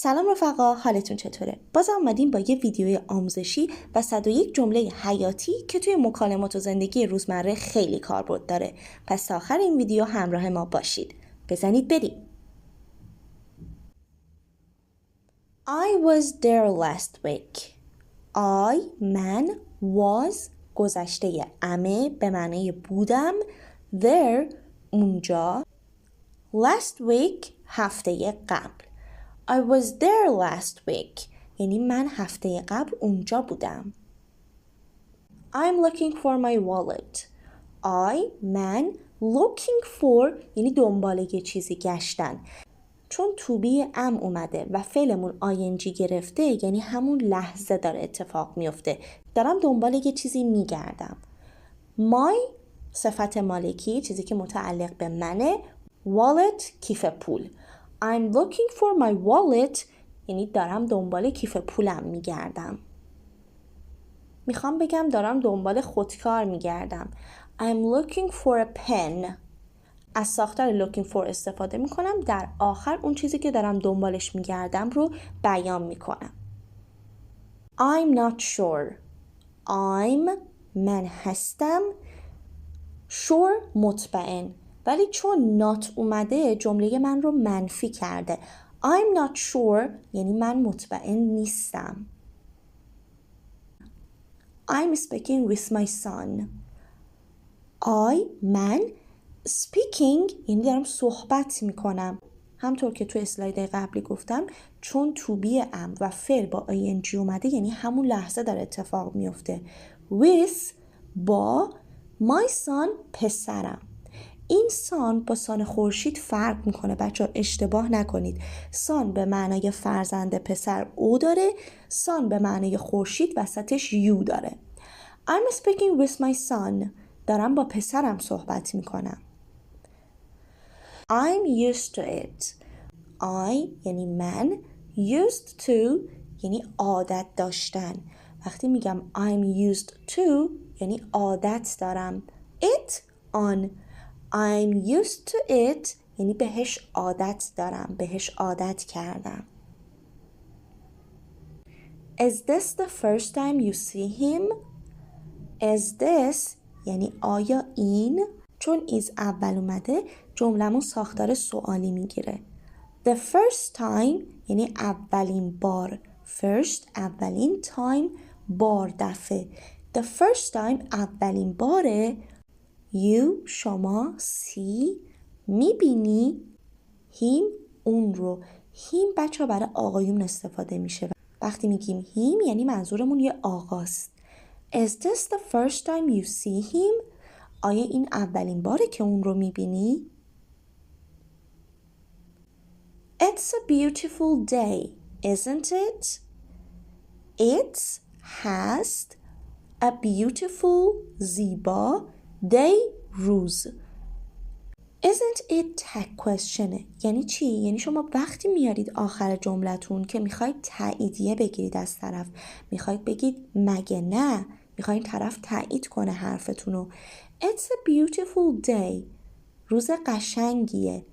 سلام رفقا، حالتون چطوره؟ باز اومدیم با یه ویدیوی آموزشی و 101 جمله حیاتی که توی مکالمات و زندگی روزمره خیلی کاربرد داره. پس تا آخر این ویدیو همراه ما باشید. بزنید بریم. I was there last week. من was گذشته امه به معنی بودم. There اونجا. Last week هفته قبل. I was there last week. یعنی من هفته قبل اونجا بودم. I'm looking for my wallet. من looking for یعنی دنبال یه چیزی گشتن. چون to be ام اومده و فعلمون ing گرفته یعنی همون لحظه داره اتفاق میفته. دارم دنبال یه چیزی میگردم. My صفت مالکی چیزی که متعلق به منه. Wallet کیف پول. I'm looking for my wallet یعنی دارم دنبال کیف پولم میگردم. میخوام بگم دارم دنبال خودکار میگردم. I'm looking for a pen. از ساختار looking for استفاده میکنم در آخر اون چیزی که دارم دنبالش میگردم رو بیان میکنم. I'm not sure. من هستم. Sure مطمئن. ولی چون not اومده جمله من رو منفی کرده. I'm not sure یعنی من مطمئن نیستم. I'm speaking with my son. من speaking یعنی دارم صحبت میکنم. همطور که تو اسلاید قبلی گفتم چون to be ام و فعل با ing اومده یعنی همون لحظه داره اتفاق میفته. With با my son پسرم. این سان با سان خورشید فرق میکنه بچه اشتباه نکنید. سان به معنای فرزند پسر او داره. سان به معنای خورشید وسطش یو داره. I'm speaking with my son. دارم با پسرم صحبت میکنم. I'm used to it. یعنی من. Used to یعنی عادت داشتن. وقتی میگم I'm used to یعنی عادت دارم. It on I'm used to it یعنی بهش عادت دارم. بهش عادت کردم. Is this the first time you see him? Is this یعنی آیا این چون is اول اومده جملمون ساختار سوالی میگیره. The first time یعنی اولین بار. First اولین time بار دفعه. The first time اولین باره. You شما see میبینی him اون رو. him بچه برای آقایون استفاده میشه. وقتی میگیم him یعنی منظورمون یه آقاست. Is this the first time you see him? آیا این اولین باره که اون رو میبینی؟ It's a beautiful day, isn't it? It has a beautiful زیبا day روز. Isn't it tag question یعنی چی؟ یعنی شما وقتی میارید آخر جملتون که میخواید تاییدیه بگیرید از طرف. میخواید بگید مگه نه؟ میخواید طرف تایید کنه حرفتونو. It's a beautiful day روز قشنگیه.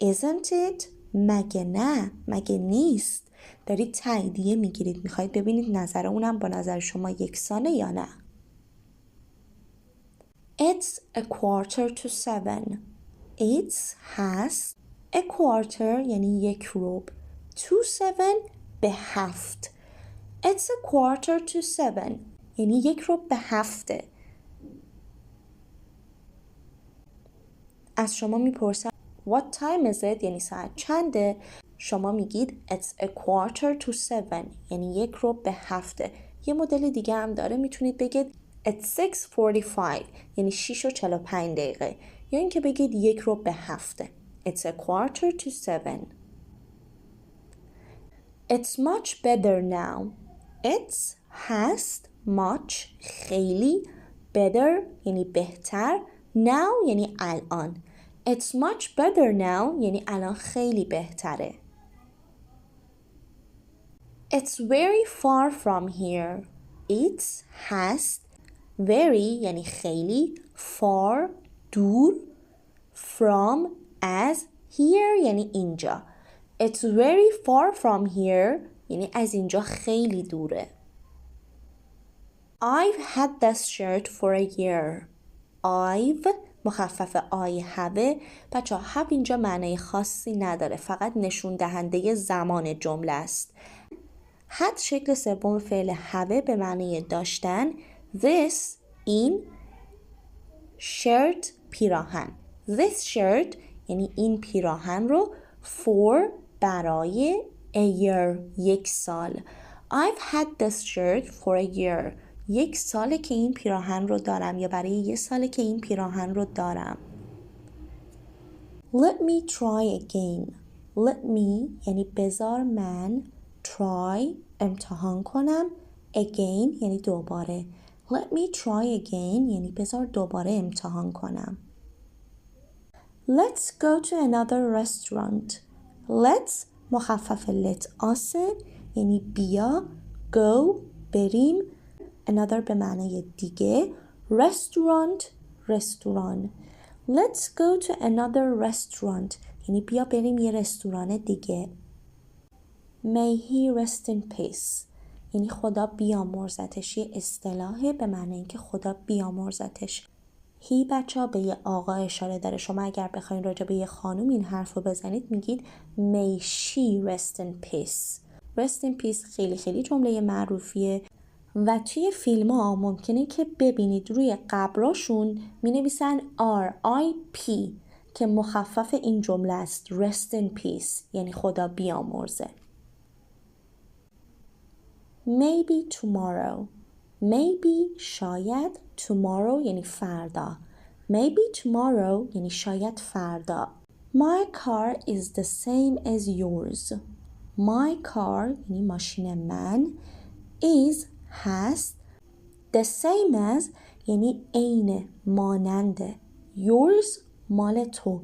Isn't it مگه نه؟ مگه نیست؟ دارید تاییدیه میگیرید. میخواید ببینید نظر اونم با نظر شما یکسانه یا نه. It's a quarter to 7. It has a quarter یعنی یک ربع. To 7 به 7. It's a quarter to 7 یعنی یک ربع به 7. از شما میپرسن What time is it یعنی ساعت چنده؟ شما میگید It's a quarter to 7 یعنی یک ربع به 7. یه مدل دیگه هم داره میتونید بگید It's 6:45 یعنی 6:45 یا اینکه بگید یک ربع به 7. It's a quarter to 7. It's much better now. It's هست much خیلی better یعنی بهتر now یعنی الان. It's much better now یعنی الان خیلی بهتره. It's very far from here. It's هست very یعنی خیلی far دور from از here یعنی اینجا. It's very far from here یعنی از اینجا خیلی دوره. I've had this shirt for a year. I've مخفف I have. بچه have اینجا معنی خاصی نداره، فقط نشون دهنده زمان جمله است. had شکل سوم فعل have به معنی داشتن. This این shirt پیراهن. This shirt یعنی این پیراهن رو for برای a year یک سال. I've had this shirt for a year. یک ساله که این پیراهن رو دارم یا برای یک ساله که این پیراهن رو دارم. Let me try again. Let me یعنی بذار من try امتحان کنم. Again یعنی دوباره. Let me try again یعنی بذار دوباره امتحان کنم. Let's go to another restaurant. Let's مخفف let آسه یعنی بیا. Go بریم. Another به معنی دیگه. Restaurant رستوران. Let's go to another restaurant یعنی بیا بریم یه رستوران دیگه. May he rest in peace یعنی خدا بیامرزتش. یه اصطلاحه به معنی اینکه خدا بیامرزتش. هی بچه ها به یه آقا اشاره داره. شما اگر بخواین راجع به یه خانوم این حرف رو بزنید میگید May she rest in peace. Rest in peace خیلی خیلی جمله معروفیه و توی فیلم ها ممکنه که ببینید روی قبراشون می نویسن R.I.P که مخفف این جمله است. Rest in peace یعنی خدا بیامرزه. Maybe tomorrow. Maybe شاید. Tomorrow یعنی فردا. Maybe tomorrow یعنی شاید فردا. My car is the same as yours. My car یعنی ماشین من. Is هست. The same as یعنی عین ماننده. Yours مال تو.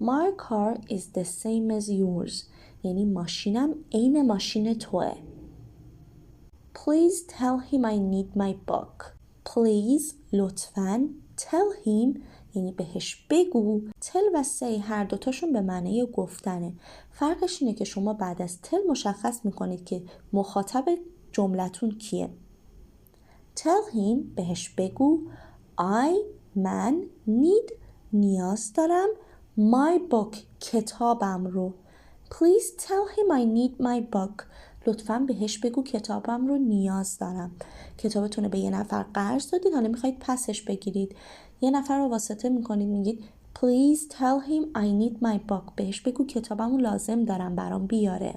My car is the same as yours یعنی ماشینم عین ماشین توه. Please tell him I need my book. Please لطفاً. Tell him یعنی بهش بگو. Tell و say هر دوتاشون به معنی گفتنه. فرقش اینه که شما بعد از tell مشخص میکنید که مخاطب جملتون کیه. Tell him بهش بگو. I من need نیاز دارم. My book کتابم رو. Please tell him I need my book. لطفاً بهش بگو کتابم رو نیاز دارم. کتابتون رو به یه نفر قرض دادید، حالا میخواید پسش بگیرید. یه نفر رو واسطه میکنید میگید Please tell him I need my book. بهش بگو کتابم رو لازم دارم برام بیاره.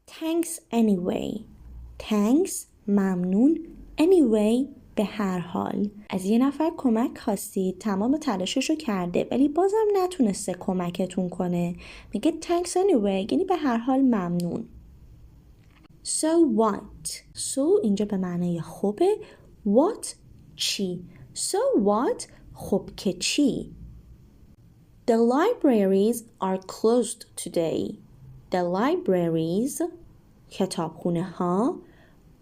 Thanks anyway. Thanks ممنون. Anyway به هر حال. از یه نفر کمک خواستید، تمام تلاششو کرده ولی بازم نتونسته کمکتون کنه. میگه thanks anyway یعنی به هر حال ممنون. So what. So اینجا به معنی خوبه. What چی. So what خب که چی. The libraries are closed today. The libraries کتابخونه ها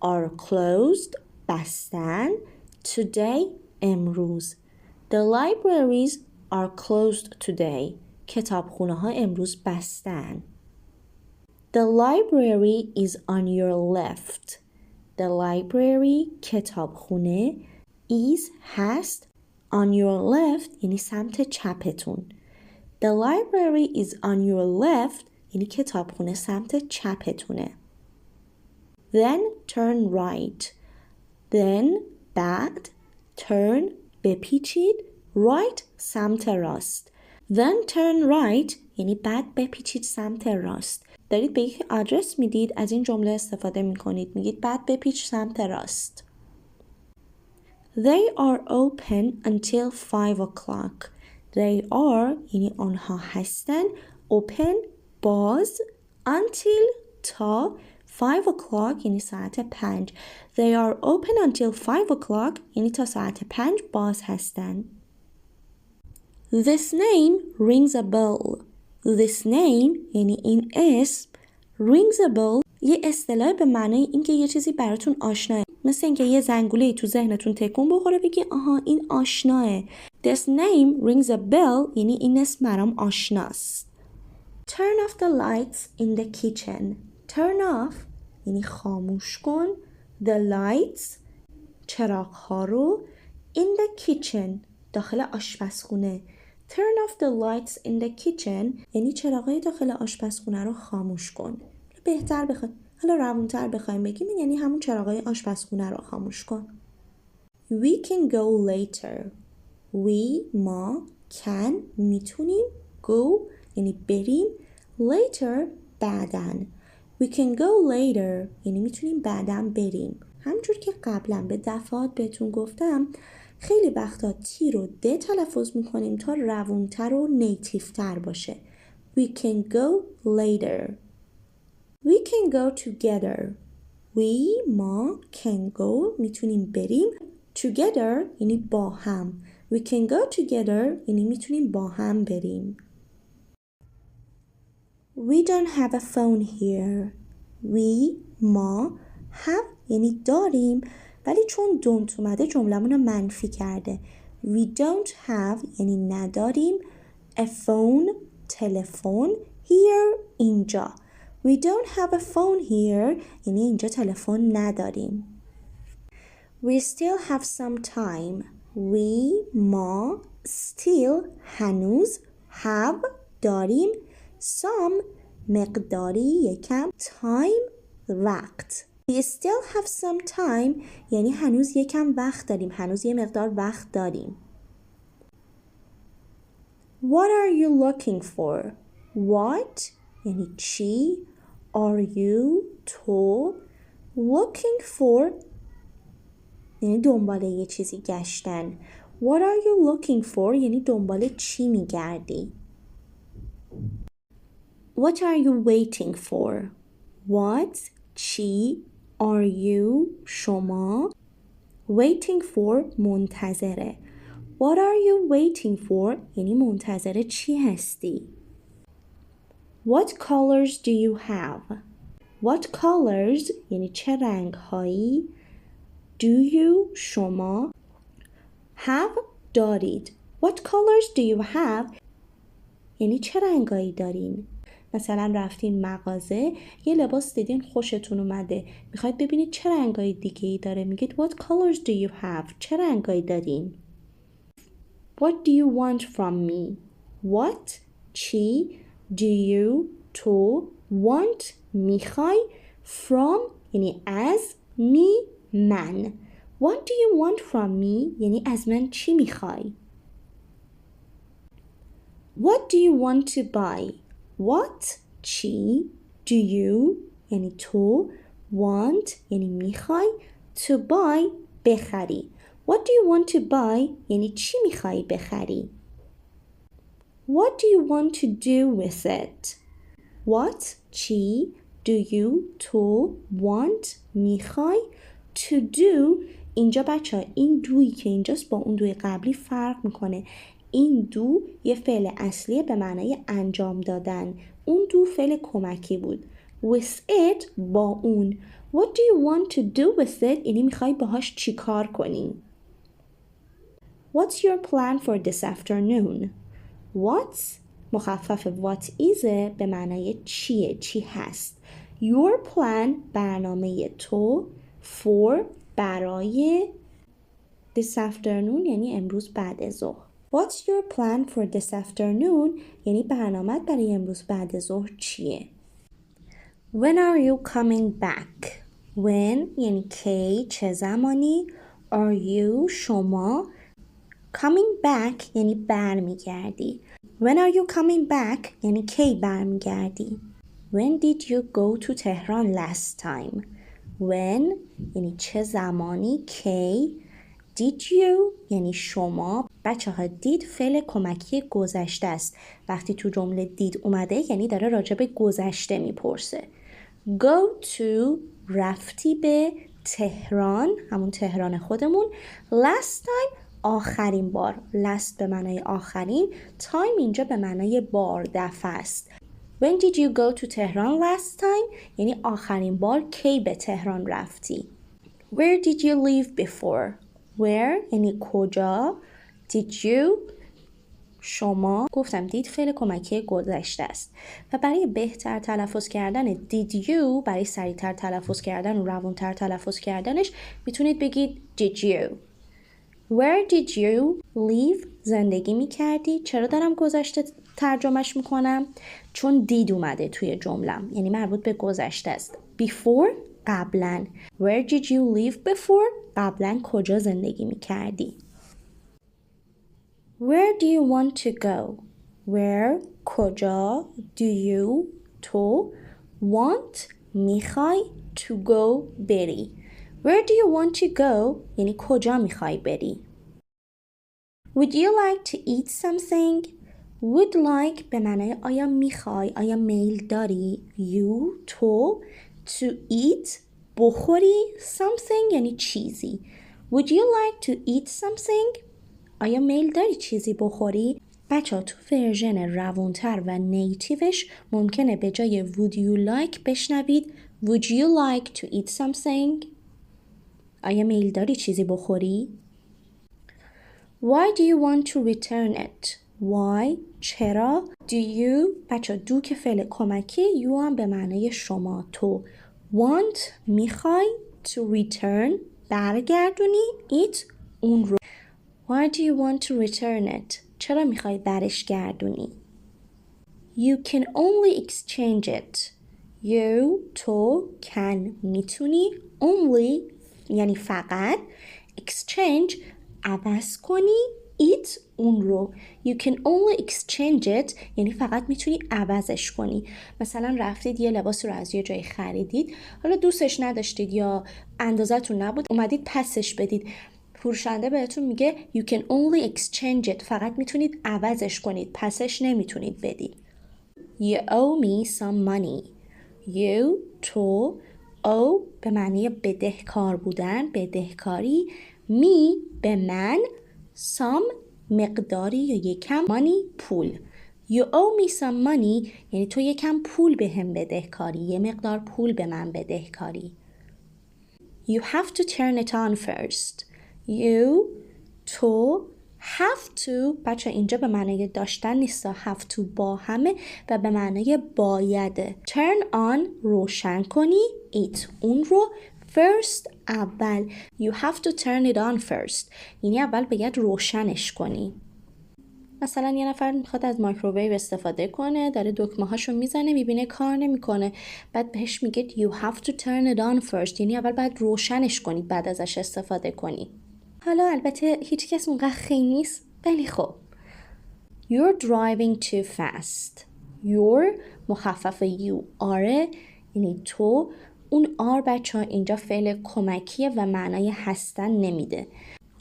are closed بستن today امروز. The libraries are closed today. کتابخونه ها امروز بستن. The library is on your left. The library کتابخونه is هست on your left یعنی سمت چپتون. The library is on your left یعنی کتابخونه سمت چپتونه. Then turn right. Then بعد turn بپیچید right سمت راست. Then turn right یعنی بعد بپیچید سمت راست. دارید به یک آدرس میدید، از این جمله استفاده میکنید، میگید بعد بپیچ سمت راست. They are open until 5 o'clock. They are یعنی آنها هستن. Open باز. Until تا. 5 o'clock یعنی ساعت 5. They are open until 5 o'clock یعنی تا ساعت 5 باز هستن. This name rings a bell. This name یعنی این اسم. Rings a bell یه اصطلاح به معنی اینکه یه چیزی براتون آشناه. مثل اینکه یه زنگوله‌ای تو ذهنتون تکون بخوره بگی آها این آشناه. This name rings a bell یعنی این اسم برام آشناست. Turn off the lights in the kitchen. Turn off یعنی خاموش کن. The lights چراغ‌ها رو. In the kitchen داخل آشپزخونه. Turn off the lights in the kitchen یعنی چراغ‌های داخل آشپزخونه رو خاموش کن. بهتر بخوای حالا روونتر بخوایم بگیم یعنی همون چراغ‌های آشپزخونه رو خاموش کن. We can go later. We ما can میتونیم go یعنی بریم later بعدن. We can go later یعنی میتونیم بعدن بریم. همونجور که قبلا به دفعات بهتون گفتم خیلی وقتا تی رو د تلفظ میکنیم تا روونتر و نیتیفتر باشه. We can go later. We can go together. We ما can go میتونیم بریم. Together یعنی با هم. We can go together یعنی میتونیم با هم بریم. We don't have a phone here. We ما have یعنی داریم ولی چون don't اومده جملمون رو منفی کرده. We don't have یعنی نداریم a phone تلفن here اینجا. We don't have a phone here یعنی اینجا تلفن نداریم. We still have some time. We ما still هنوز have داریم some مقداری یکم time وقت. We still have some time یعنی هنوز یکم وقت داریم. هنوز یه مقدار وقت داریم. What are you looking for? What یعنی چی؟ Are you تو looking for یعنی دنبال یه چیزی گشتن. What are you looking for یعنی دنبال چی میگردی؟ What are you waiting for? What چی are you شما waiting for منتظره. What are you waiting for یعنی منتظر چی هستی؟ What colors do you have? What colors یعنی چه رنگ هایی do you شما have دارید. What colors do you have یعنی چه رنگایی دارین؟ مثلا رفتین مغازه یه لباس دیدین خوشتون اومده میخواید ببینید چه رنگایی دیگه ای داره میگید what colors do you have چه رنگایی دارین. What do you want from me? What چی do you تو want میخوای from یعنی از me من. What do you want from me یعنی از من چی میخوای. What do you want to buy? What چی do you یعنی تو want یعنی میخوای to buy بخری. What do you want to buy یعنی چی میخوای بخری. What do you want to do with it? What چی do you تو want میخوای to do اینجا بچه ها این دویی که اینجاست با اون دوی قبلی فرق میکنه. این دو یه فعل اصلیه به معنای انجام دادن. اون دو فعل کمکی بود. With it با اون. What do you want to do with it یعنی میخوای باهاش چی کار کنی. What's your plan for this afternoon? What's مخفف what is به معنای چیه چی هست. Your plan برنامه تو for برای this afternoon یعنی امروز بعد ظهر. What's your plan for this afternoon یعنی برنامه‌ت برای امروز بعد ظهر چیه. When are you coming back? When یعنی کی چه زمانی. Are you شما. Coming back یعنی برمیگردی. When are you coming back یعنی کی برمیگردی. When did you go to Tehran last time? When یعنی چه زمانی کی. Did you یعنی شما. بچه ها did فعل کمکی گذشته است. وقتی تو جمله did اومده یعنی داره راجع به گذشته میپرسه. Go to رفتی به تهران همون تهران خودمون. Last time آخرین بار. Last به معنای آخرین. Time اینجا به معنای بار دفعه است. When did you go to Tehran last time یعنی آخرین بار کی به تهران رفتی. Where did you live before? Where یعنی کجا. Did you شما گفتم did فعل کمکی گذشته است و برای بهتر تلفظ کردن did you برای سریعتر تلفظ کردن و روانتر تلفظ کردنش میتونید بگید did you. Where did you live زندگی میکردی؟ چرا دارم گذشته ترجمهش میکنم؟ چون did اومده توی جملم یعنی مربوط به گذشته است. Before قبلا. Where did you live before؟ قبلا کجا زندگی میکردی؟ Where do you want to go? Where کجا do you تو want میخوای to go بری. Where do you want to go یعنی کجا میخوای بری. Would you like to eat something? Would like به معنای آیا میخوای آیا میل داری you تو to eat بخوری something یعنی چیزی. Would you like to eat something? آیا میل داری چیزی بخوری؟ بچه ها تو ورژن روانتر و نیتیوش ممکنه به جای would you like بشنوید would you like to eat something؟ آیا میل داری چیزی بخوری؟ Why do you want to return it? Why؟ چرا؟ Do you؟ بچه do که فعل کمکی you هم به معنای شما تو want میخوای to return برگردونی it اون رو. Why do you want to return it? چرا میخوای برش گردونی؟ You can only exchange it. You تو can میتونی only یعنی فقط exchange عوض کنی it اون رو. You can only exchange it یعنی فقط میتونی عوضش کنی. مثلا رفتید یه لباس رو از یه جای خریدید حالا دوستش نداشتید یا اندازتون نبود اومدید پسش بدید فروشنده بهتون میگه you can only exchange it فقط میتونید عوضش کنید پسش نمیتونید بدید. You owe me some money. You تو owe به معنی بدهکار بودن بدهکاری me به من some مقداری یا یکم money پول. You owe me some money یعنی تو یکم پول به هم بدهکاری یه مقدار پول به من بدهکاری. You have to turn it on first. You تو have to بچه اینجا به معنی داشتن نیست have to با همه و به معنی بایده. Turn on روشن کنی it اون رو first اول. You have to turn it on first یعنی اول باید روشنش کنی. مثلا یه نفر میخواد از مایکروویو استفاده کنه داره دکمه هاشو میزنه میبینه کار نمیکنه بعد بهش میگه you have to turn it on first یعنی اول باید روشنش کنی بعد ازش استفاده کنی. حالا البته هیچ کس اونقدر خیلی نیست ولی خب You're driving too fast. You're مخفف you are یعنی تو اون are بچه ها اینجا فعل کمکیه و معنای هستن نمیده.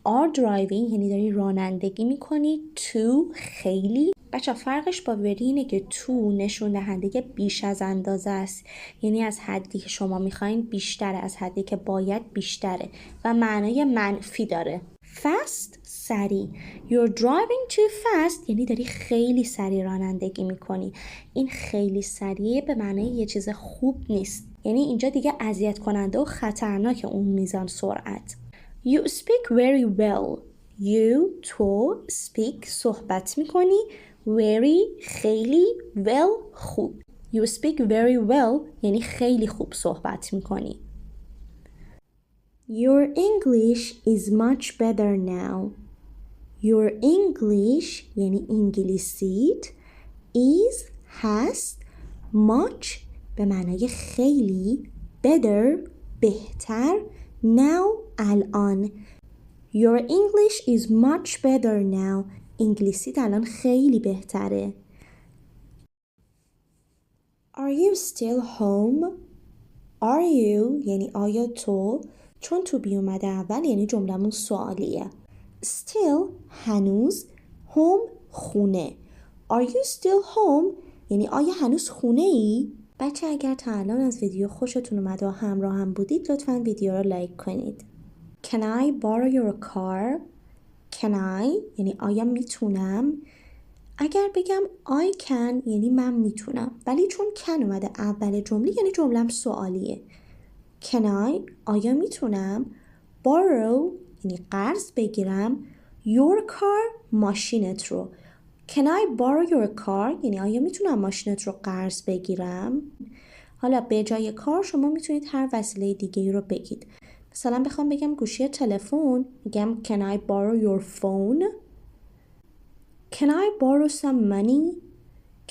are driving یعنی داری رانندگی میکنی to خیلی بچه فرقش با وری اینه که to نشون دهنده بیش از اندازه است یعنی از حدی که شما میخواین بیشتره از حدی که باید بیشتره و معنای منفی داره. fast سریع. You're driving too fast یعنی داری خیلی سریع رانندگی میکنی. این خیلی سریع به معنای یه چیز خوب نیست یعنی اینجا دیگه اذیت کننده و خطرناک اون میزان سرعت. You speak very well. You تو speak صحبت میکنی very خیلی well خوب. You speak very well یعنی خیلی خوب صحبت میکنی. Your English is much better now. Your English یعنی انگلیسیت is هست much به معنای خیلی better بهتر now الان. Your English is much better now. انگلیسیت الان خیلی بهتره. Are you still home? Are you یعنی آیا تو چون تو بی اومده اول یعنی جملمون سوالیه. Still هنوز home خونه. Are you still home یعنی آیا هنوز خونه ای؟ بچه اگر تا الان از ویدیو خوشتون اومده و همراه هم بودید لطفاً ویدیو رو لایک کنید. Can I borrow your car? Can I یعنی آیا میتونم؟ اگر بگم I can یعنی من میتونم ولی چون can اومده اول جمله یعنی جملم سوالیه. Can I آیا میتونم borrow یعنی قرض بگیرم your car ماشینت رو. Can I borrow your car؟ یعنی آیا میتونم ماشینت رو قرض بگیرم؟ حالا به جای کار شما میتونید هر وسیله دیگه رو بگید. مثلا بخوام بگم گوشی تلفن، میگم Can I borrow your phone؟ Can I borrow some money؟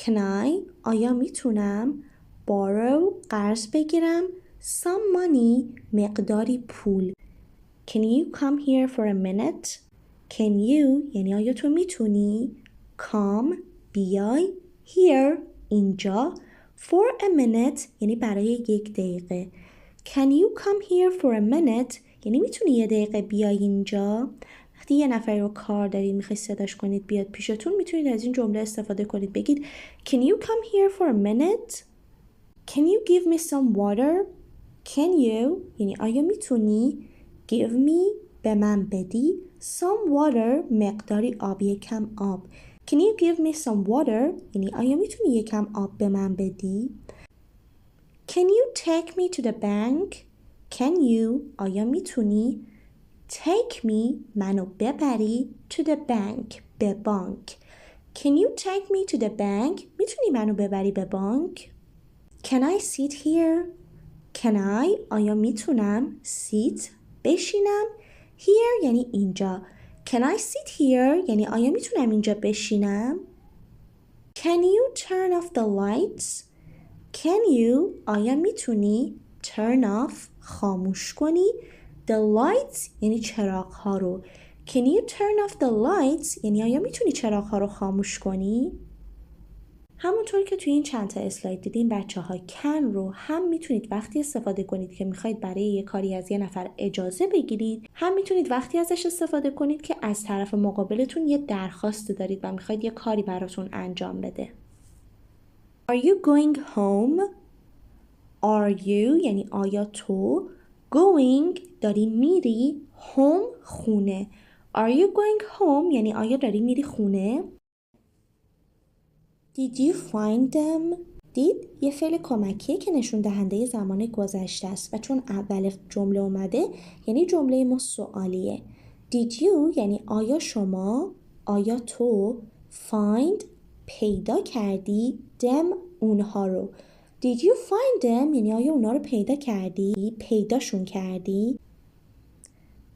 Can I آیا میتونم borrow قرض بگیرم some money مقداری پول. Can you come here for a minute؟ Can you یعنی آیا تو میتونی come بیای here اینجا for a minute یعنی برای یک دقیقه. Can you come here for a minute یعنی میتونی یه دقیقه بیای اینجا. وقتی یه نفری رو کار دارید میخواید صداش کنید بیاد پیشتون میتونید از این جمله استفاده کنید. بگید Can you come here for a minute؟ Can you give me some water؟ Can you یعنی آیا میتونی give me به من بدی some water مقداری آب یکم آب. Can you give me some water یعنی آیا میتونی یکم آب به من بدی. Can you take me to the bank؟ Can you آیا میتونی take me منو ببری to the bank به بانک. Can you take me to the bank میتونی منو ببری به بانک. Can I sit here؟ Can I آیا میتونم sit بشینم here یعنی اینجا. Can I sit here یعنی آیا میتونم اینجا بشینم. Can you turn off the lights؟ Can you آیا میتونی turn off خاموش کنی the lights یعنی چراغ ها رو. Can you turn off the lights یعنی آیا میتونی چراغ ها رو خاموش کنی. همونطور که توی این چند تا اسلاید دیدین بچه ها can رو هم میتونید وقتی استفاده کنید که میخواید برای یه کاری از یه نفر اجازه بگیرید، هم میتونید وقتی ازش استفاده کنید که از طرف مقابلتون یه درخواست دارید و میخواید یه کاری براتون انجام بده. Are you going home؟ Are you یعنی آیا تو going داری میری home خونه. Are you going home یعنی آیا داری میری خونه. Did you find them؟ did یه فعل کمکیه که نشون دهنده زمان گذشته است و چون اول جمله اومده یعنی جمله ما سوالیه. Did you یعنی آیا شما آیا تو find پیدا کردی them اونها رو. Did you find them یعنی آیا اونها رو پیدا کردی پیداشون کردی.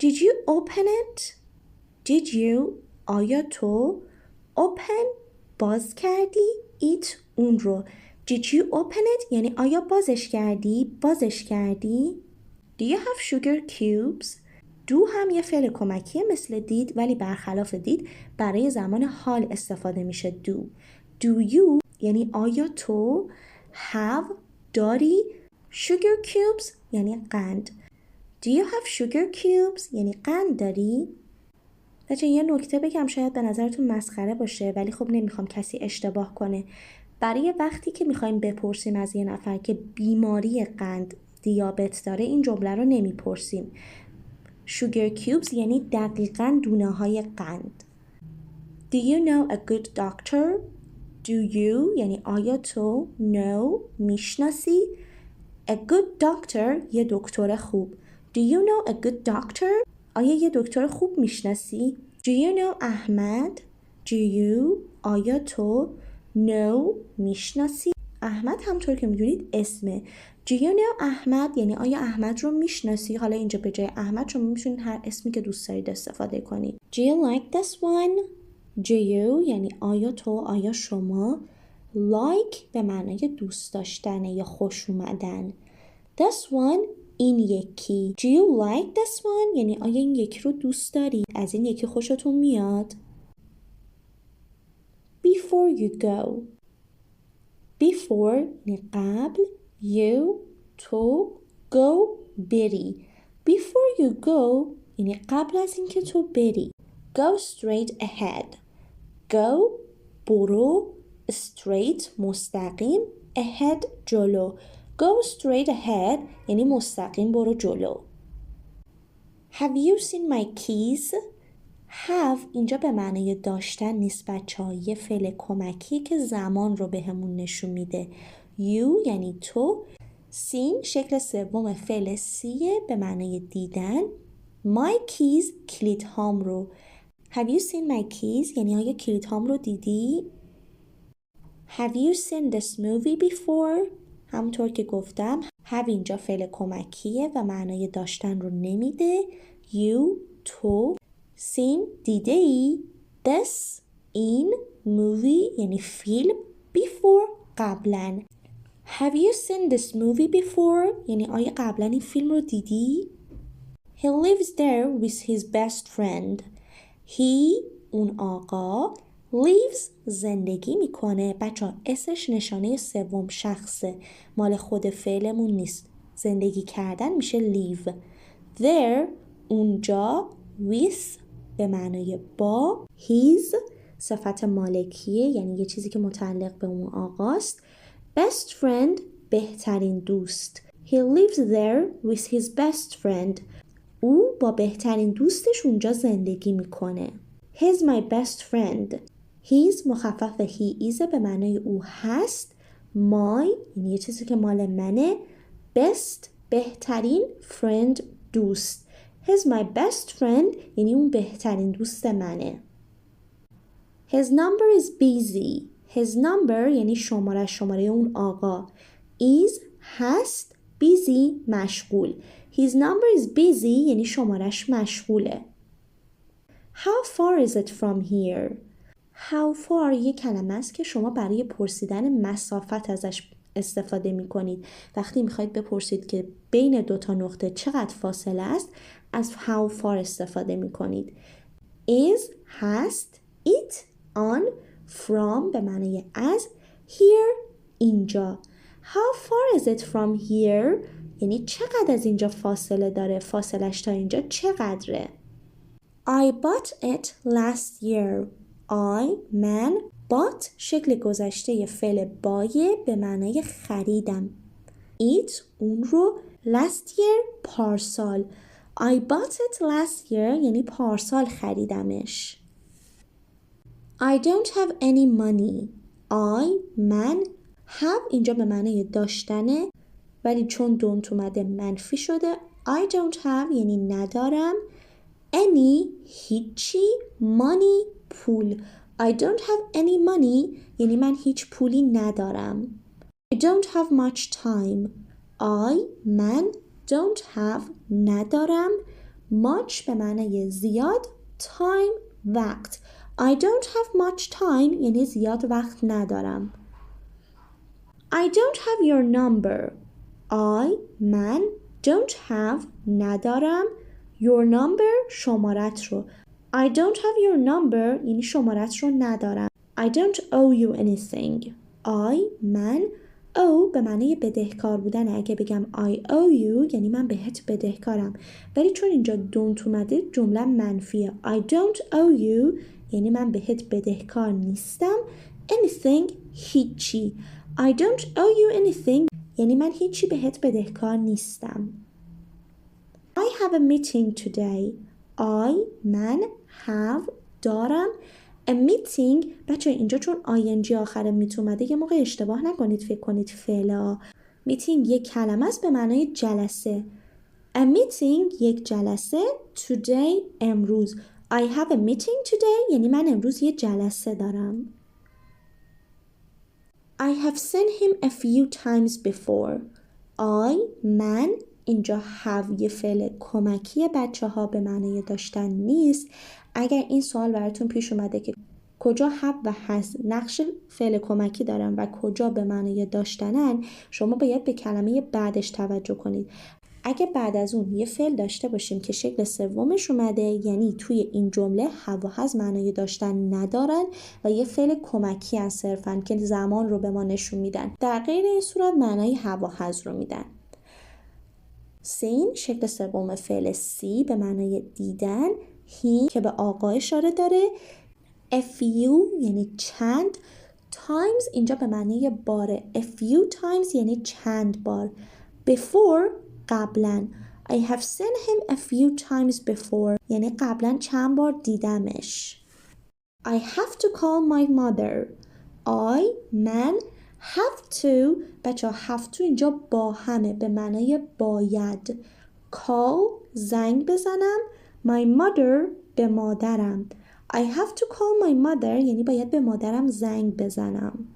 Did you open it؟ Did you آیا تو open باز کردی it اون رو. Did you open it یعنی آیا بازش کردی. Do you have sugar cubes؟ do هم یه فعل کمکیه مثل did ولی برخلاف did برای زمان حال استفاده میشه do. Do you یعنی آیا تو have داری sugar cubes یعنی قند. Do you have sugar cubes یعنی قند داری. بچه یه نکته بگم شاید به نظرتون مسخره باشه ولی خب نمیخوام کسی اشتباه کنه. برای وقتی که میخوایم بپرسیم از یه نفر که بیماری قند دیابت داره این جمله رو نمیپرسیم. Sugar cubes یعنی دقیقاً دونه های قند. Do you know a good doctor؟ Do you یعنی آیا تو know میشناسی a good doctor یه دکتر خوب. Do you know a good doctor آیا یه دکتر خوب میشناسی. Do you know احمد؟ Do you آیا تو know میشناسی. احمد همطور که میدونید اسمه. Do you know احمد یعنی آیا احمد رو میشناسی. حالا اینجا به جای احمد شما میتونید هر اسمی که دوست دارید استفاده کنید. Do you like this one؟ Do you یعنی آیا تو آیا شما. Like به معنای دوست داشتنه یا خوش اومدن. This one این یکی. Do you like this one یعنی آیا این یکی رو دوست داری. از این یکی خوشتون میاد. Before you go before یعنی قبل you تو go بری. Before you go یعنی قبل از اینکه تو بری. Go straight ahead go برو straight مستقیم ahead جلو. Go straight ahead یعنی مستقیم برو جلو. Have you seen my keys؟ have اینجا به معنی داشتن نیست بچه‌ها. یه فعل کمکی که زمان رو بهمون نشون میده. You یعنی تو. seen شکل سوم فعل سیه به معنی دیدن. My keys کلید هام رو. Have you seen my keys؟ یعنی آیا کلیدهام رو دیدی؟ Have you seen this movie before؟ همونطور که گفتم have اینجا فعل کمکیه و معنای داشتن رو نمیده. You تو seen دیده ای this این movie یعنی فیلم before قبلا. Have you seen this movie before؟ یعنی آیا قبلا این فیلم رو دیدی؟ He lives there with his best friend. He اون آقا lives زندگی میکنه. بچه اسش نشانه سوم شخصه، مال خود فعلمون نیست. زندگی کردن میشه live. There اونجا with به معنای با his صفت مالکیه یعنی یه چیزی که متعلق به اون آقاست. Best friend بهترین دوست. He lives there with his best friend. او با بهترین دوستش اونجا زندگی میکنه. He's my best friend. He's مخفف he is به معنای او هست. My یعنی یه چیزی که مال منه. Best بهترین friend دوست. He's my best friend یعنی اون بهترین دوست منه. His number is busy. His number یعنی شماره اون آقا. Is هست busy مشغول. His number is busy یعنی شمارش مشغوله. How far is it from here؟ How far یه کلمه است که شما برای پرسیدن مسافت ازش استفاده می کنید. وقتی میخواید بپرسید که بین دو تا نقطه چقدر فاصله است از how far استفاده می کنید. Is هست it on from به معنی از here اینجا. How far is it from here یعنی چقدر از اینجا فاصله داره، فاصلش تا اینجا چقدره. I bought it last year. من bought شکل گذشته فعل بایه به معنای خریدم. It اون رو last year پارسال. I bought it last year یعنی پارسال خریدمش. I don't have any money. من have اینجا به معنای داشتنه ولی چون don't اومده منفی شده. I don't have یعنی ندارم. Any هیچی. Money پول. I don't have any money یعنی من هیچ پولی ندارم. I don't have much time. من don't have ندارم. much به معنای زیاد. time وقت. I don't have much time یعنی زیاد وقت ندارم. I don't have your number. من don't have ندارم your number شمارت رو. I don't have your number یعنی شمارت رو ندارم. I don't owe you anything. من owe به معنی بدهکار بودن. اگه بگم I owe you یعنی من بهت بدهکارم ولی چون اینجا don't اومده جمله منفیه. I don't owe you یعنی من بهت بدهکار نیستم. Anything هیچی. I don't owe you anything یعنی من هیچی بهت بدهکار نیستم. I have a meeting today. من have دارم a meeting. بچه اینجا چون ing آخر میت اومده یه موقع اشتباه نکنید فکر کنید فعلا. meeting یک کلمه است به معنای جلسه. a meeting یک جلسه. today امروز. I have a meeting today یعنی من امروز یه جلسه دارم. I have seen him a few times before. من اینجا have یه فعل کمکی بچه ها به معنی داشتن نیست. اگر این سوال براتون پیش اومده که کجا have و has نقش فعل کمکی دارن و کجا به معنی داشتنن شما باید به کلمه بعدش توجه کنید. اگه بعد از اون یه فعل داشته باشیم که شکل سومش اومده یعنی توی این جمله have و has معنی داشتن ندارن و یه فعل کمکی هست صرفاً که زمان رو به ما نشون میدن. در غیر این صورت معنای have و has رو میدن. seen شکل سوم فعل see به معنای دیدن. he که به آقا اشاره داره. a few یعنی چند. times اینجا به معنی باره. a few times یعنی چند بار. before قبلا. I have seen him a few times before یعنی قبلا چند بار دیدمش. I have to call my mother. من have to بچه have to اینجا با همه به معنای باید. call زنگ بزنم. my mother به مادرم. I have to call my mother یعنی باید به مادرم زنگ بزنم.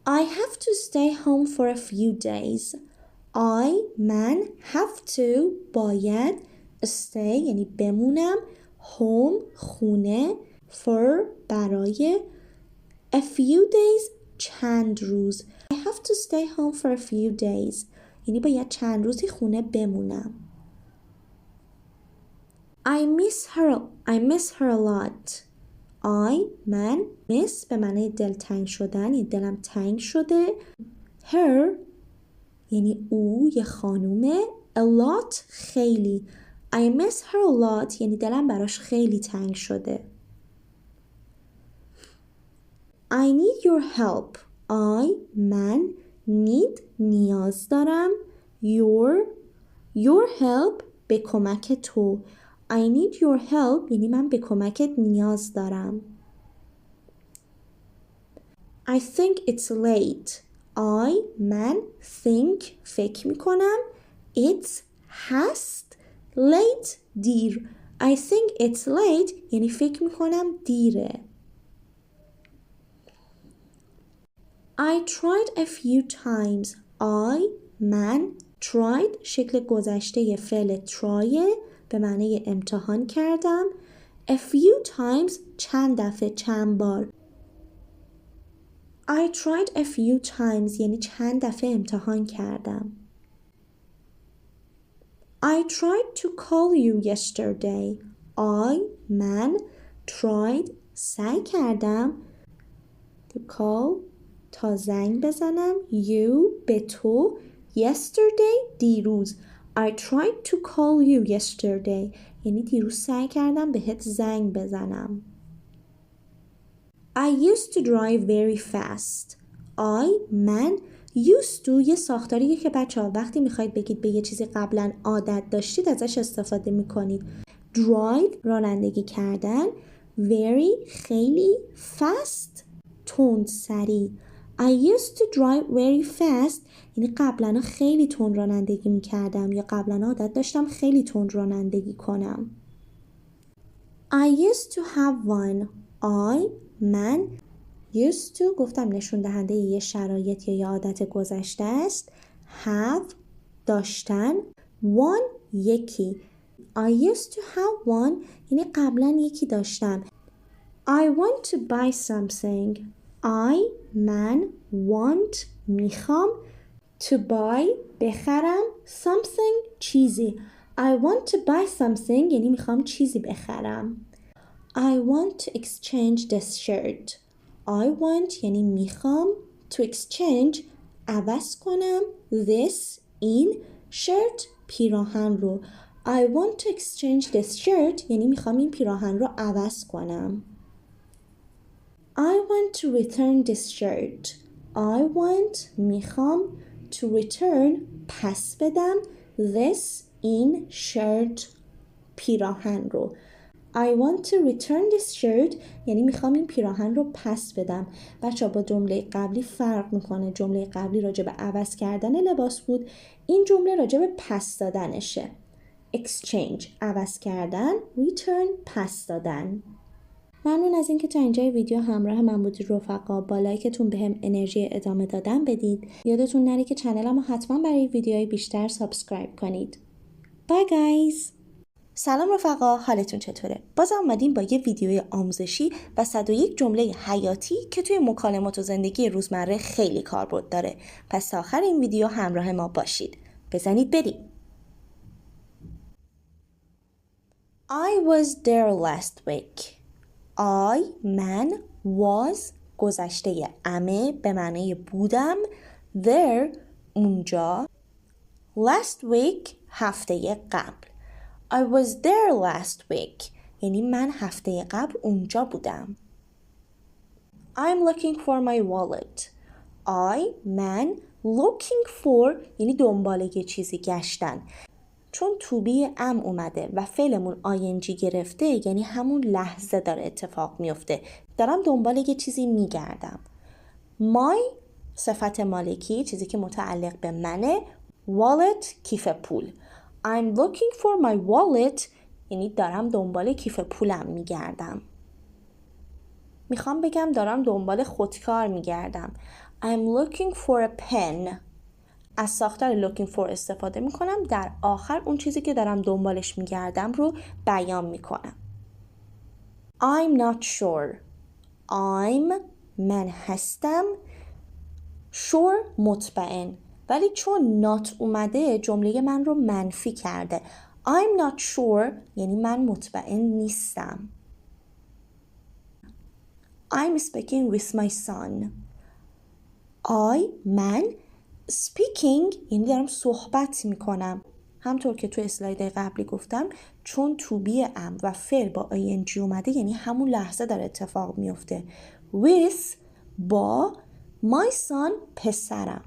I have to stay home for a few days. من have to باید stay یعنی بمونم home خونه for برای a few days چند روز. I have to stay home for a few days یعنی باید چند روزی خونه بمونم. I miss her a lot. من miss به معنی دلتنگ شدن یعنی دلم تنگ شده. Her یعنی او یه خانومه. A lot خیلی. I miss her a lot یعنی دلم براش خیلی تنگ شده. I need your help. من need نیاز دارم. Your help به کمک تو. I need your help یعنی من به کمکت نیاز دارم. I think it's late. من think فکر میکنم. It's هست. Late دیر. I think it's late یعنی فکر میکنم دیره. I tried a few times. من tried شکل گذشته فعل try به معنی امتحان کردم. A few times چند دفعه چند بار. I tried a few times یعنی چند دفعه امتحان کردم. I tried to call you yesterday. من tried سعی کردم to call تا زنگ بزنم you به تو yesterday دیروز. I tried to call you yesterday یعنی دیروز سعی کردم بهت زنگ بزنم. I used to drive very fast. من used to یه ساختاریه که بچه‌ها وقتی میخواید بگید به یه چیزی قبلا عادت داشتید ازش استفاده میکنید. Drive رانندگی کردن. Very خیلی. Fast تند سریع. I used to drive very fast یعنی قبلا خیلی تند رانندگی میکردم یا قبلا عادت داشتم خیلی تند رانندگی کنم. I used to have one. من used to گفتم نشون دهنده یه شرایط یا یه عادت گذشته است. have داشتن. one یکی. I used to have one یعنی قبلا یکی داشتم. I want to buy something. من want میخوام to buy بخرم something چیزی. I want to buy something یعنی میخوام چیزی بخرم. I want to exchange this shirt. I want یعنی میخوام to exchange عوض کنم this این shirt پیراهن رو. I want to exchange this shirt یعنی میخوام این پیراهن رو عوض کنم. I want to return this shirt. I want میخوام to return پس بدم this این shirt پیراهن رو. I want to return this shirt یعنی میخوام این پیراهن رو پس بدم. بچه با جمله قبلی فرق میکنه. جمله قبلی راجع به عوض کردن لباس بود. این جمله راجع به پس دادنشه. Exchange عوض کردن. Return پس دادن. ممنون از اینکه تا اینجای ویدیو همراه من بودید رفقا. با لایکتون بهم انرژی ادامه دادن بدید. یادتون نره که چنلمو حتما برای ویدیوهای بیشتر سابسکرایب کنید. Bye guys. سلام رفقا، حالتون چطوره؟ باز اومدیم با یه ویدیوی آموزشی و 101 جمله حیاتی که توی مکالمات و زندگی روزمره خیلی کاربرد داره. پس تا آخر این ویدیو همراه ما باشید. بزنید بریم. I was there last week. من was گذشته امه به معنی بودم. There اونجا. Last week هفته قبل. I was there last week یعنی من هفته قبل اونجا بودم. I'm looking for my wallet. من looking for یعنی دنبال یه چیزی گشتن. چون توبی ام اومده و فعلمون ing گرفته یعنی همون لحظه داره اتفاق میفته. دارم دنبال یه چیزی میگردم. My صفت مالکی، چیزی که متعلق به منه. wallet کیف پول. I'm looking for my wallet یعنی دارم دنبال کیف پولم میگردم. میخوام بگم دارم دنبال خودکار میگردم. I'm looking for a pen. از ساختار looking for استفاده میکنم. در آخر اون چیزی که دارم دنبالش میگردم رو بیان میکنم. I'm not sure. I'm من هستم. sure مطمئن. ولی چون not اومده جمله من رو منفی کرده. I'm not sure یعنی من مطمئن نیستم. I'm speaking with my son. من speaking یعنی دارم صحبت میکنم. همطور که تو اسلاید قبلی گفتم چون to be ام و فعل با ing اومده یعنی همون لحظه داره اتفاق میفته. with با my son پسرم.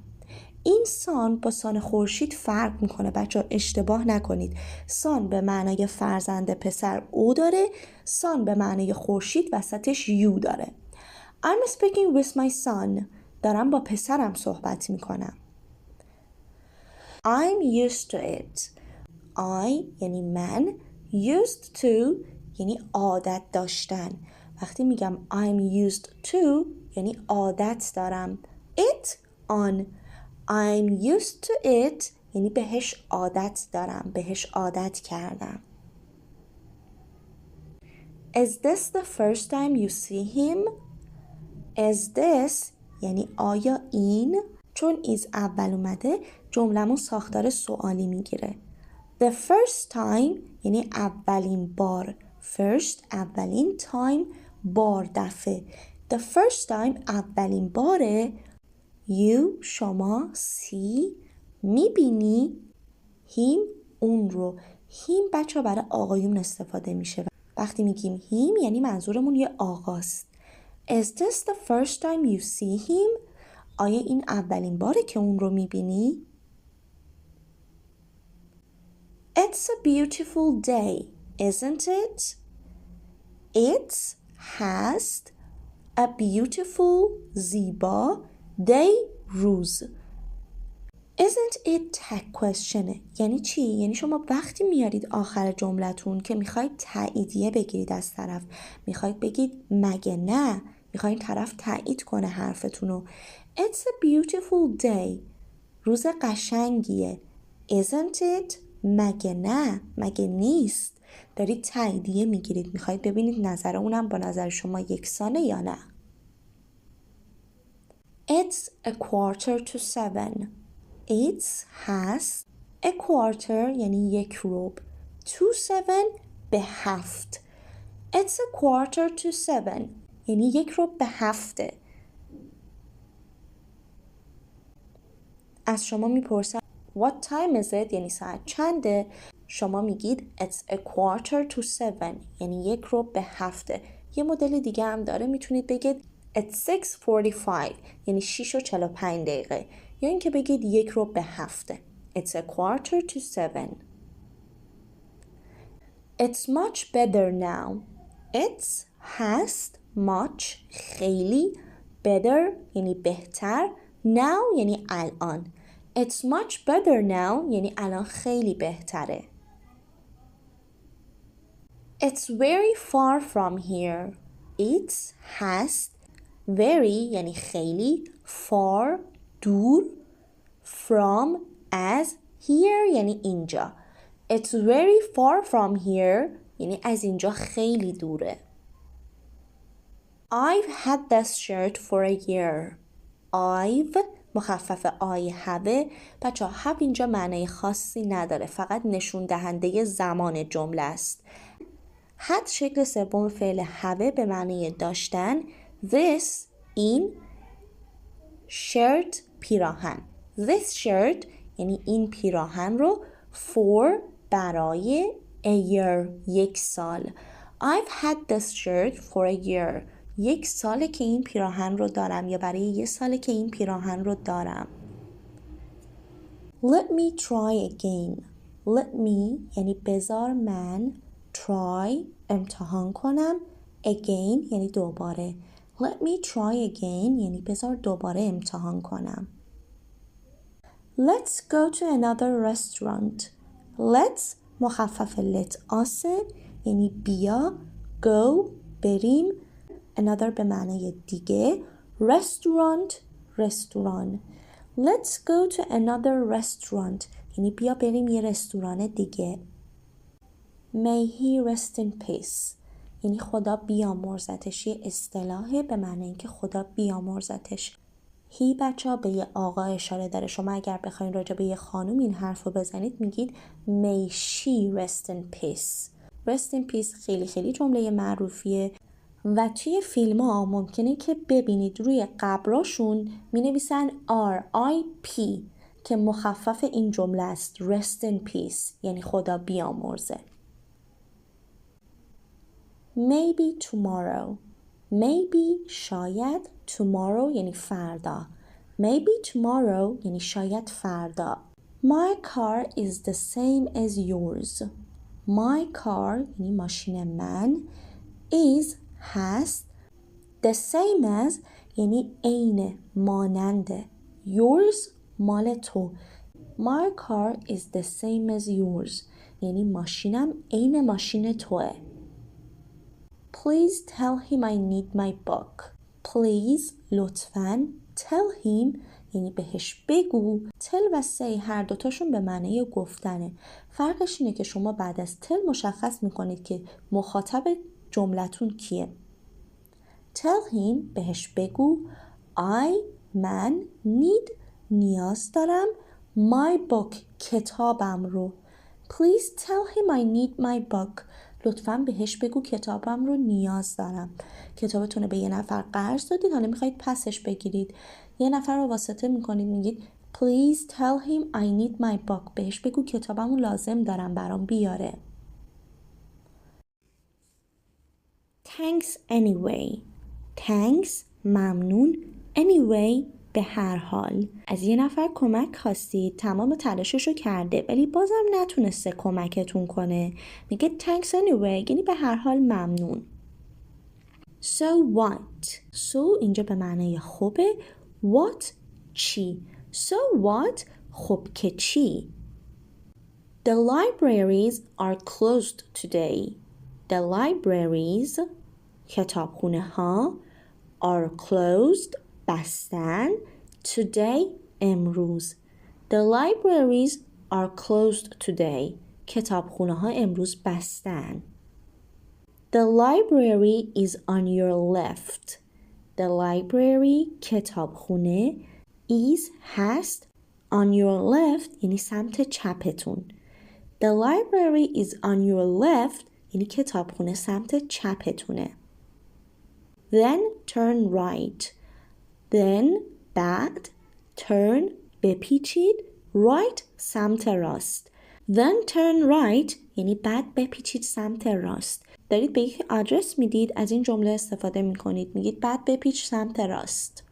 این سان با سان خورشید فرق میکنه بچه ها، اشتباه نکنید. سان به معنای فرزند پسر او داره، سان به معنای خورشید وسطش یو داره. I'm speaking with my son. دارم با پسرم صحبت میکنم. I'm used to it. I یعنی من، used to یعنی عادت داشتن. وقتی میگم I'm used to یعنی عادت دارم. It on. I'm used to it یعنی بهش عادت دارم، بهش عادت کردم. Is this the first time you see him? Is this یعنی آیا این، چون is اول اومده جملمون ساختار سوالی میگیره. The first time یعنی اولین بار. First اولین، time بار، دفعه. The first time اولین باره. You شما see میبینی him اون رو. him بچه برای آقایون استفاده میشه. وقتی میگیم him یعنی منظورمون یه آقاست. Is this the first time you see him? آیا این اولین باره که اون رو میبینی؟ It's a beautiful day, isn't it? It has a beautiful زیبا day روز. Isn't it tag question یعنی چی؟ یعنی شما وقتی میارید آخر جملتون که میخواید تاییدیه بگیرید از طرف، میخواید بگید مگه نه، میخواید طرف تایید کنه حرفتون رو. It's a beautiful day روز قشنگیه. Isn't it مگه نه، مگه نیست. دارید تاییدیه میگیرید، میخواید ببینید نظر اونم با نظر شما یکسانه یا نه. It's a quarter to 7. It has a quarter یعنی یک ربع. To 7 به 7. It's a quarter to 7 یعنی یک ربع به 7. از شما میپرسن What time is it یعنی ساعت چنده؟ شما میگید It's a quarter to 7 یعنی یک ربع به 7. یه مدل دیگه هم داره، میتونید بگید It's 6:45 یعنی 6:45. یا اینکه بگید یک ربع به 7. It's a quarter to 7. It's much better now. It's هست much خیلی better یعنی بهتر now یعنی الان. It's much better now یعنی الان خیلی بهتره. It's very far from here. It's هست very یعنی خیلی far دور from as here یعنی اینجا. It's very far from here یعنی از اینجا خیلی دوره. I've had this shirt for a year. I've مخفف I have. بچه have اینجا معنی خاصی نداره، فقط نشون دهنده زمان جمله است. had شکل سوم فعل have به معنی داشتن. This این shirt پیراهن. This shirt یعنی این پیراهن رو for برای a year یک سال. I've had this shirt for a year. یک ساله که این پیراهن رو دارم یا برای یک ساله که این پیراهن رو دارم. Let me try again. Let me یعنی بذار من try امتحان کنم. Again یعنی دوباره. Let me try again یعنی بذار دوباره امتحان کنم. Let's go to another restaurant. Let's مخفف let آسه یعنی بیا. Go بریم. Another به معنی دیگه. Restaurant رستوران. Let's go to another restaurant یعنی بیا بریم یه رستوران دیگه. May he rest in peace یعنی خدا بیامرزتش. یه اصطلاحه به معنی اینکه خدا بیامرزتش. هی بچه ها به یه آقا اشاره داره. شما اگر بخواین راجع به یه خانوم این حرف رو بزنید میگید May she rest in peace. Rest in peace خیلی خیلی جمله معروفیه و توی فیلم ها ممکنه که ببینید روی قبراشون می نویسن R.I.P که مخفف این جمله است. Rest in peace یعنی خدا بیامرزه. Maybe tomorrow. Maybe شاید. Tomorrow یعنی فردا. Maybe tomorrow یعنی شاید فردا. My car is the same as yours. My car یعنی ماشین من. Is هست. The same as یعنی عین ماننده. Yours مال تو. My car is the same as yours یعنی ماشینم عین ماشین توه. Please tell him I need my book. Please لطفاً. Tell him یعنی بهش بگو. Tell و say هر دوتاشون به معنی گفتنه. فرقش اینه که شما بعد از tell مشخص میکنید که مخاطب جملتون کیه. Tell him بهش بگو. I من need نیاز دارم. My book کتابم رو. Please tell him I need my book. لطفاً بهش بگو کتابم رو نیاز دارم. کتابتونه به یه نفر قرض دادید حالا میخواید پسش بگیرید. یه نفر رو واسطه میکنید میگید Please tell him I need my book. بهش بگو کتابم رو لازم دارم برام بیاره. Thanks anyway. Thanks ممنون. Anyway به هر حال. از یه نفر کمک خواستید تمام تلاششو کرده ولی بازم نتونسته کمکتون کنه. میگه thanks anyway یعنی به هر حال ممنون. So what. So اینجا به معنی خوبه. What چی. So what خب که چی. The libraries are closed today. The libraries کتابخونه ها are closed بستن today امروز. The libraries are closed today. کتابخونه ها امروز بستن. The library is on your left. The library کتابخونه is هست on your left یعنی سمت چپتون. The library is on your left یعنی کتابخونه سمت چپتونه. Then turn right. Then بعد turn بپیچید right سمت راست. Then turn right یعنی بعد بپیچید سمت راست. دارید به یک آدرس میدید از این جمله استفاده میکنید میگید بعد بپیچ سمت راست.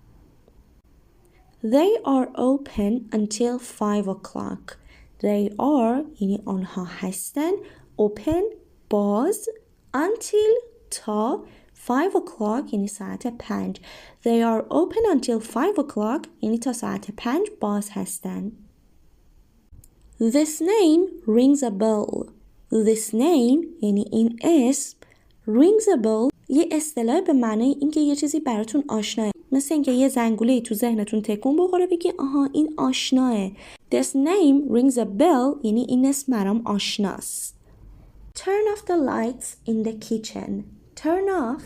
They are open until 5 o'clock. They are یعنی آنها هستن open باز until تا 5 o'clock یعنی ساعت 5. They are open until 5 o'clock یعنی تا ساعت 5 باز هستن. This name rings a bell. This name یعنی این اسم rings a bell یه اصطلاح به معنی اینکه یه چیزی براتون آشناه. مثل اینکه یه زنگوله‌ای تو ذهنتون تکون بخوره بگی آها این آشناه. This name rings a bell یعنی این اسم برام آشناست. Turn off the lights in the kitchen. Turn off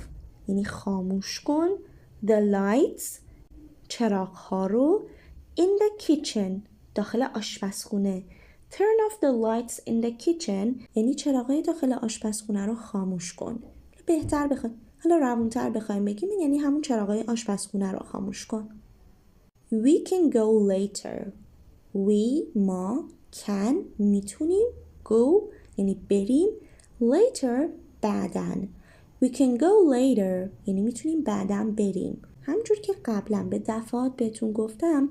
یعنی خاموش کن. The lights چراغ‌ها رو. In the kitchen داخل آشپزخونه. Turn off the lights in the kitchen یعنی چراغ‌های داخل آشپزخونه رو خاموش کن. بهتر بخوایم حالا روونتر بخوایم بگیم یعنی همون چراغ‌های آشپزخونه رو خاموش کن. We can go later. We ما can میتونیم go یعنی بریم later بعدن. We can go later یعنی میتونیم بعدن بریم. همونجور که قبلا به دفعات بهتون گفتم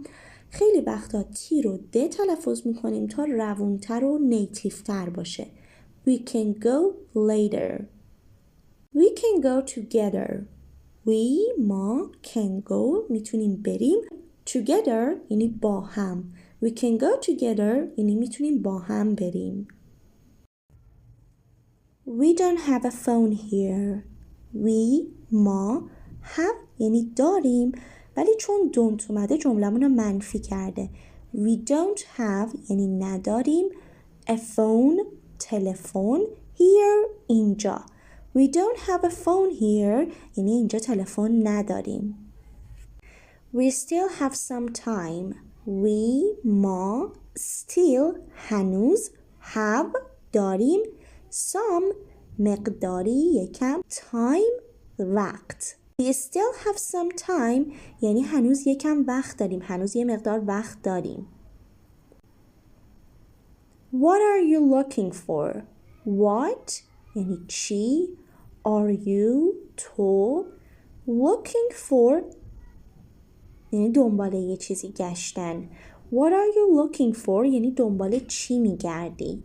خیلی وقتا تی رو د تلفظ میکنیم تا روونتر و نیتیفتر باشه. We can go later. We can go together. We ما can go میتونیم بریم. Together یعنی با هم. We can go together یعنی میتونیم با هم بریم. We don't have a phone here. We ما have یعنی داریم ولی چون don't اومده جملمون رو منفی کرده. We don't have یعنی نداریم a phone تلفن here اینجا. We don't have a phone here یعنی اینجا تلفن نداریم. We still have some time. We ما still هنوز have داریم some مقداری یکم time وقت. We still have some time یعنی هنوز یکم وقت داریم. هنوز یه مقدار وقت داریم. What are you looking for? What یعنی چی؟ Are you تو looking for یعنی دنبال یه چیزی گشتن. What are you looking for یعنی دنبال چی میگردی؟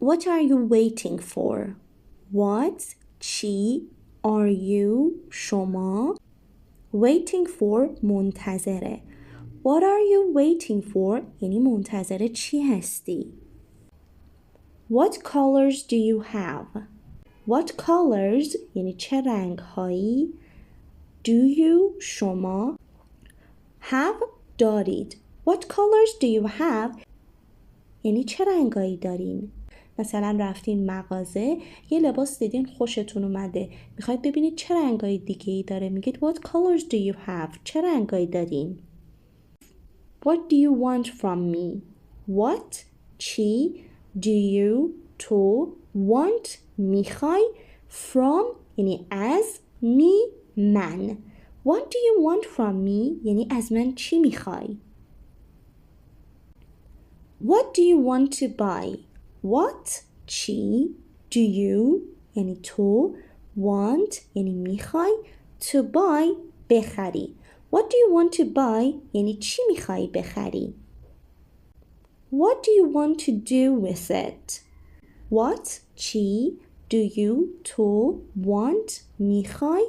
What are you waiting for? What چی are you شما waiting for منتظره. What are you waiting for یعنی منتظر چی هستی؟ What colors do you have? What colors یعنی چه رنگ هایی do you شما have دارید. What colors do you have یعنی چه رنگایی دارین؟ مثلا رفتین مغازه یه لباس دیدین خوشتون اومده میخواید ببینید چه رنگایی دیگه ای داره میگید what colors do you have چه رنگایی دارین؟ What do you want from me? What چی do you تو want میخوای from یعنی از me من. What do you want from me یعنی از من چی میخوای؟ What do you want to buy? What چی do you یعنی تو want یعنی میخوای to buy بخری. What do you want to buy یعنی چی میخوای بخری؟ What do you want to do with it? What چی do you تو want میخوای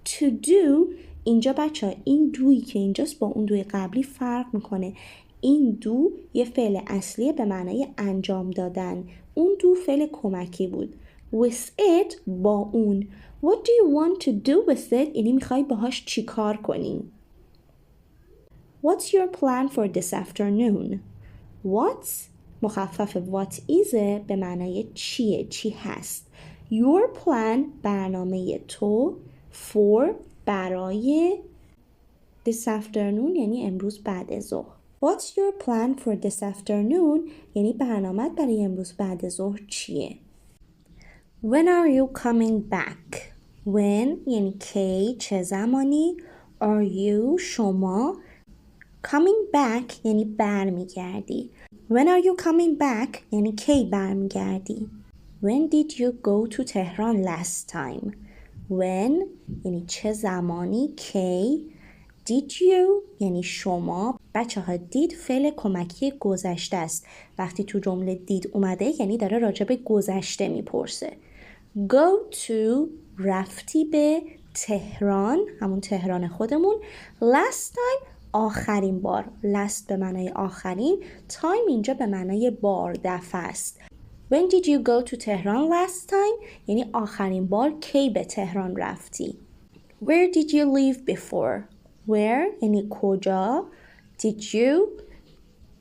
to do اینجا بچه ها این دویی که اینجاست با اون دوی قبلی فرق میکنه. این دو یه فعل اصلیه به معنای انجام دادن. اون دو فعل کمکی بود. With it با اون. What do you want to do with it یعنی میخوای باهاش چی کار کنی؟ What's your plan for this afternoon? What's مخفف what is به معنای چیه چی هست. Your plan برنامه تو for برای this afternoon یعنی امروز بعد ظهر. What's your plan for this afternoon یعنی برنامه‌ت برای امروز بعد ظهر چیه؟ When are you coming back? When یعنی کی چه زمانی are you شما coming back یعنی برمیگردی. When are you coming back یعنی کی برمیگردی. When did you go to Tehran last time? When یعنی چه زمانی کی did you یعنی شما. بچه ها did فعل کمکی گذشته است. وقتی تو جمله did اومده یعنی داره راجع به گذشته میپرسه. Go to رفتی به تهران همون تهران خودمون. Last time آخرین بار. last به معنای آخرین. time اینجا به معنای بار دفعه است. When did you go to Tehran last time یعنی آخرین بار کی به تهران رفتی. Where did you live before? Where یعنی کجا. Did you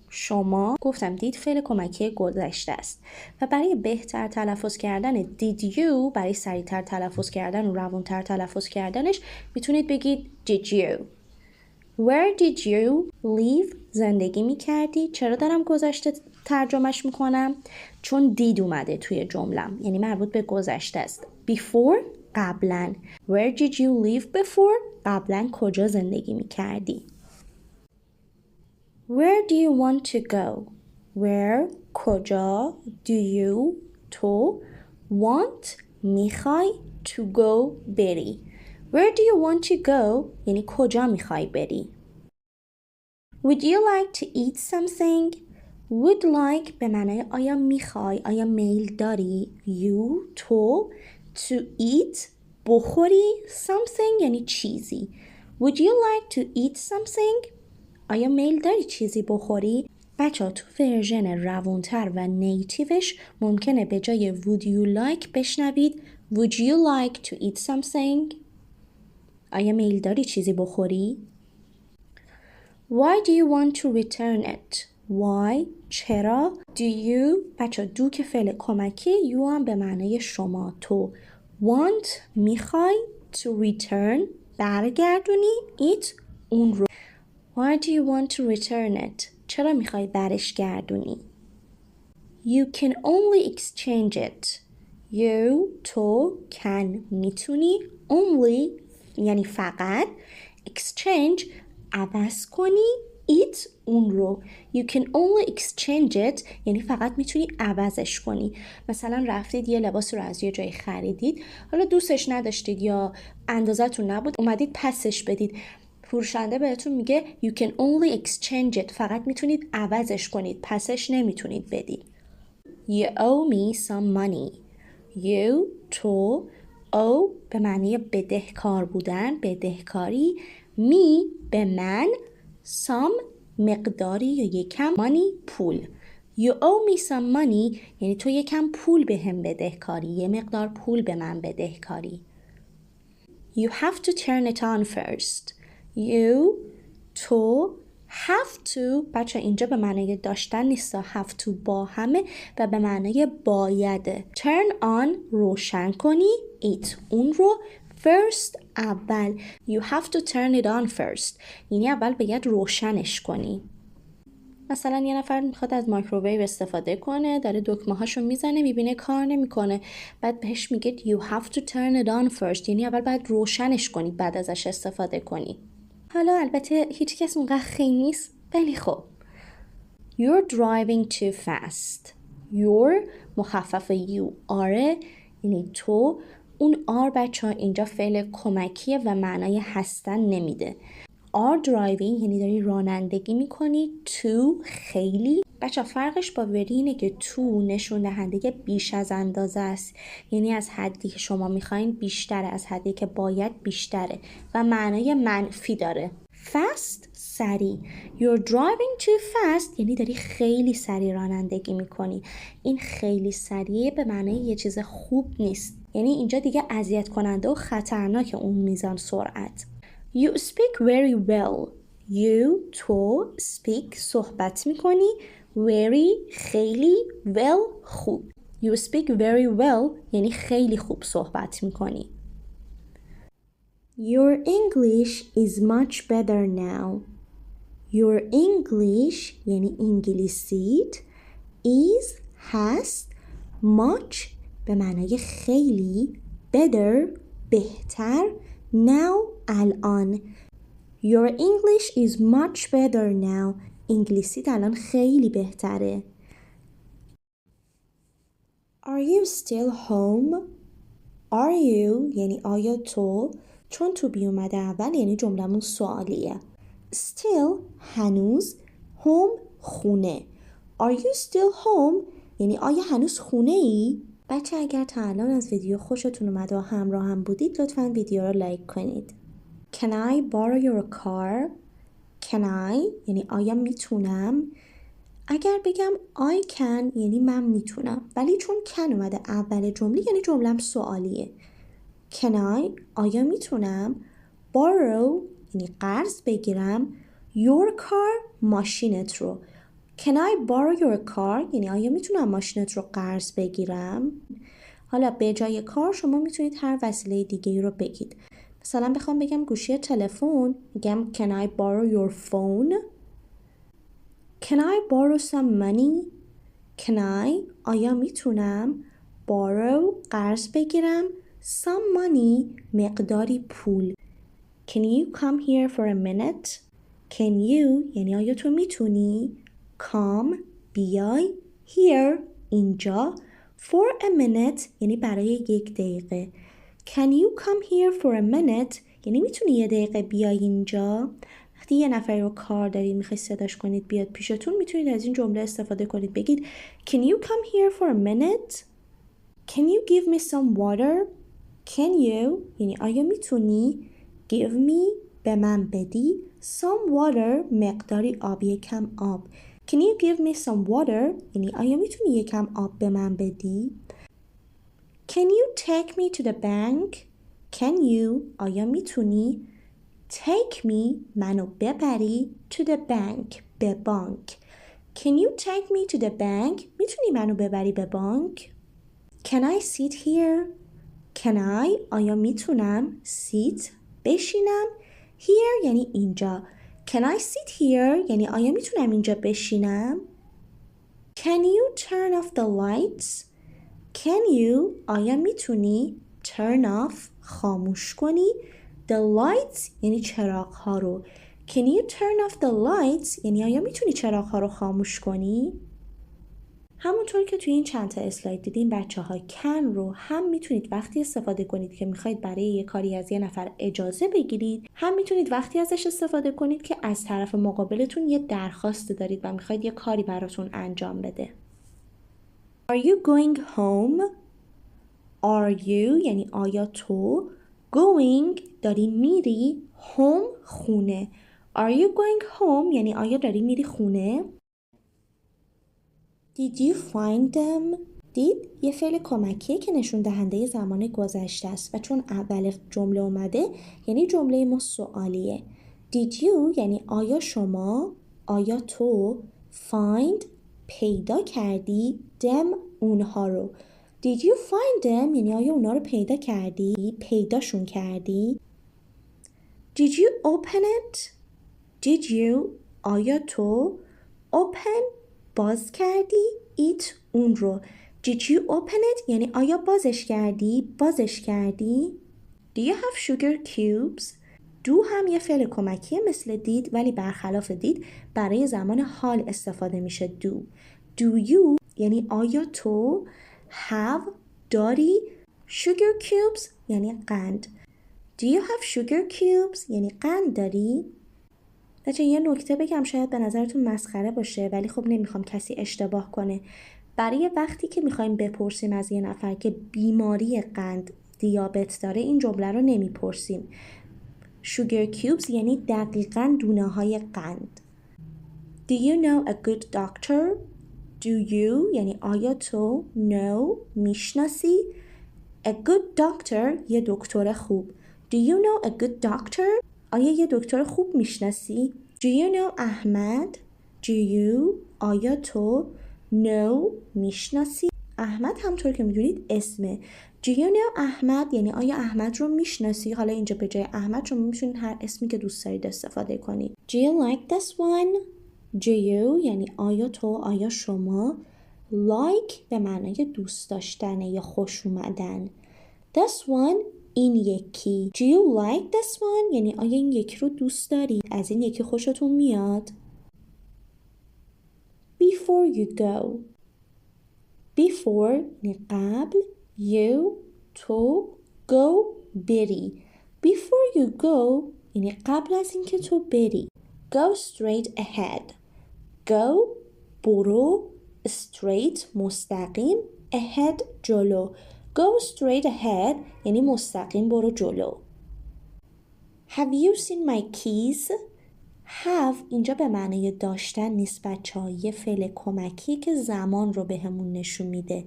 شما. گفتم did فعل کمکی گذشته است و برای بهتر تلفظ کردن did you برای سریعتر تلفظ کردن و روانتر تلفظ کردنش میتونید بگید did you. Where did you live زندگی میکردی. چرا دارم گذشته ترجمهش میکنم؟ چون did اومده توی جملم یعنی مربوط به گذشته است. Before قبلا. Where did you live before قبلا کجا زندگی میکردی. Where do you want to go? Where کجا do you تو want میخوای to go بری. Where do you want to go یعنی کجا میخوای بری. Would you like to eat something? Would like به معنای آیا میخوای آیا میل داری. You تو to eat بخوری something یعنی چیزی. Would you like to eat something؟ آیا میل داری چیزی بخوری؟ بچه ها تو ورژن روانتر و نیتیوش ممکنه به جای would you like بشنوید would you like to eat something؟ آیا میل داری چیزی بخوری؟ Why do you want to return it؟ Why؟ چرا؟ Do you؟ بچه do که فعل کمکی you هم به معنی شما تو want میخوای to return برگردونی it اون رو Why do you want to return it؟ چرا میخوای برش گردونی؟ You can only exchange it You تو can میتونی only یعنی فقط exchange عوض کنی it اون رو You can only exchange it یعنی فقط میتونی عوضش کنی مثلا رفتید یه لباس رو از یه جایی خریدید حالا دوستش نداشتید یا اندازتون نبود اومدید پسش بدید فروشنده بهتون میگه You can only exchange it فقط میتونید عوضش کنید پسش نمیتونید بدید You owe me some money You تو owe به معنی بدهکار بودن بدهکاری me به من some مقداری یا یکم money پول You owe me some money یعنی تو یکم پول به هم بدهکاری یه مقدار پول به من بدهکاری You have to turn it on first You تو have to بچه اینجا به معنی داشتن نیست have to با همه و به معنی بایده turn on روشن کنی it اون رو first اول You have to turn it on first یعنی اول باید روشنش کنی مثلا یه نفر میخواد از مایکروویو استفاده کنه داره دکمه هاشو میزنه میبینه کار نمیکنه بعد بهش میگه You have to turn it on first یعنی اول باید روشنش کنی بعد ازش استفاده کنی حالا البته هیچ کس اونقدر خیلی نیست ولی خب You're driving too fast You're مخفف you are یعنی تو اون are بچه ها اینجا فعل کمکیه و معنای هستن نمیده are driving یعنی داری رانندگی میکنی to خیلی بچه فرقش با وری اینه که to نشون دهنده بیش از اندازه است یعنی از حدی که شما میخواین بیشتره از حدی که باید بیشتره و معنای منفی داره fast سریع You're driving too fast یعنی داری خیلی سریع رانندگی میکنی این خیلی سریع به معنای یه چیز خوب نیست یعنی اینجا دیگه اذیت کننده و خطرناک اون میزان سرعت You speak very well You تو speak صحبت میکنی very خیلی well خوب You speak very well یعنی خیلی خوب صحبت میکنی Your English is much better now Your English یعنی انگلیسیت is هست much به معنای خیلی better بهتر now الان Your English is much better now انگلیسیت الان خیلی بهتره Are you still home? Are you یعنی آیا تو چون تو بی اومده اول یعنی جملمون سوالیه Still هنوز home خونه Are you still home یعنی آیا هنوز خونه ای؟ بچه اگر تا الان از ویدیو خوشتون اومده و همراه هم بودید لطفاً ویدیو رو لایک کنید Can I borrow your car? Can I یعنی آیا میتونم؟ اگر بگم I can یعنی من میتونم ولی چون can اومده اول جمله یعنی جملم سوالیه Can I آیا میتونم borrow یعنی قرض بگیرم your car ماشینت رو Can I borrow your car یعنی آیا میتونم ماشینت رو قرض بگیرم حالا به جای کار شما میتونید هر وسیله دیگه رو بگید مثلا بخوام بگم گوشی تلفن میگم Can I borrow your phone Can I borrow some money Can I آیا میتونم borrow قرض بگیرم some money مقداری پول Can you come here for a minute Can you یعنی آیا تو میتونی come بیای here اینجا for a minute یعنی برای یک دقیقه Can you come here for a minute یعنی میتونی یه دقیقه بیای اینجا وقتی یه نفر رو کار دارید میخواید صداش کنید بیاد پیشتون میتونید از این جمله استفاده کنید بگید Can you come here for a minute Can you give me some water Can you یعنی آیا میتونی give me به من بدی some water مقداری آب یکم آب. Can you give me some water یعنی آیا میتونی یکم آب به من بدی. Can you take me to the bank Can you آیا میتونی take me منو ببری to the bank به بانک. Can you take me to the bank میتونی منو ببری به بانک. Can I sit here Can I آیا میتونم sit بشینم here یعنی اینجا. Can I sit here یعنی آیا میتونم اینجا بشینم. Can you turn off the lights Can you آیا میتونی turn off خاموش کنی the lights یعنی چراغ ها رو. Can you turn off the lights یعنی آیا میتونی چراغ ها رو خاموش کنی. همونطور که توی این چند تا اسلاید دیدین بچه ها can رو هم میتونید وقتی استفاده کنید که میخواید برای یه کاری از یه نفر اجازه بگیرید، هم میتونید وقتی ازش استفاده کنید که از طرف مقابلتون یه درخواست دارید و میخواید یه کاری براتون انجام بده. Are you going home Are you یعنی آیا تو going داری میری home خونه. Are you going home یعنی آیا داری میری خونه. Did you find them did یه فعل کمکیه که نشون دهنده زمان گذشته است و چون اول جمله اومده یعنی جمله ما سوالیه. Did you یعنی آیا شما آیا تو find پیدا کردی them اونها رو. Did you find them یعنی آیا اونها رو پیدا کردی پیداشون کردی. Did you open it Did you آیا تو open باز کردی it اون رو. Did you open it یعنی آیا بازش کردی. Do you have sugar cubes do هم یه فعل کمکیه مثل did ولی برخلاف did برای زمان حال استفاده میشه do. Do you یعنی آیا تو have داری sugar cubes یعنی قند. Do you have sugar cubes یعنی قند داری. بچه یه نکته بگم شاید به نظرتون مسخره باشه ولی خب نمیخوام کسی اشتباه کنه. برای وقتی که میخوایم بپرسیم از یه نفر که بیماری قند دیابت داره این جمله رو نمیپرسیم. Sugar cubes یعنی دقیقاً دونه های قند. Do you know a good doctor Do you یعنی آیا تو know میشناسی A good doctor یه دکتر خوب. Do you know a good doctor آیا یه دکتر خوب میشناسی. Do you know احمد Do you آیا تو know میشناسی. احمد همطور که میدونید اسمه. Do you know احمد یعنی آیا احمد رو میشناسی. حالا اینجا به جای احمد شما میتونید هر اسمی که دوست دارید استفاده کنید. Do you like this one Do you یعنی آیا تو آیا شما like به معنای دوست داشتنه یا خوش اومدن. This one این یکی. Do you like this one یعنی آیا این یکی رو دوست داری از این یکی خوشتون میاد. Before you go Before یعنی قبل you تو go بری. Before you go یعنی قبل از اینکه تو بری. Go straight ahead Go برو straight مستقیم ahead جلو. Go straight ahead یعنی مستقیم برو جلو. Have you seen my keys have اینجا به معنی داشتن نیست بچه‌ها یه فعل کمکی که زمان رو بهمون نشون میده.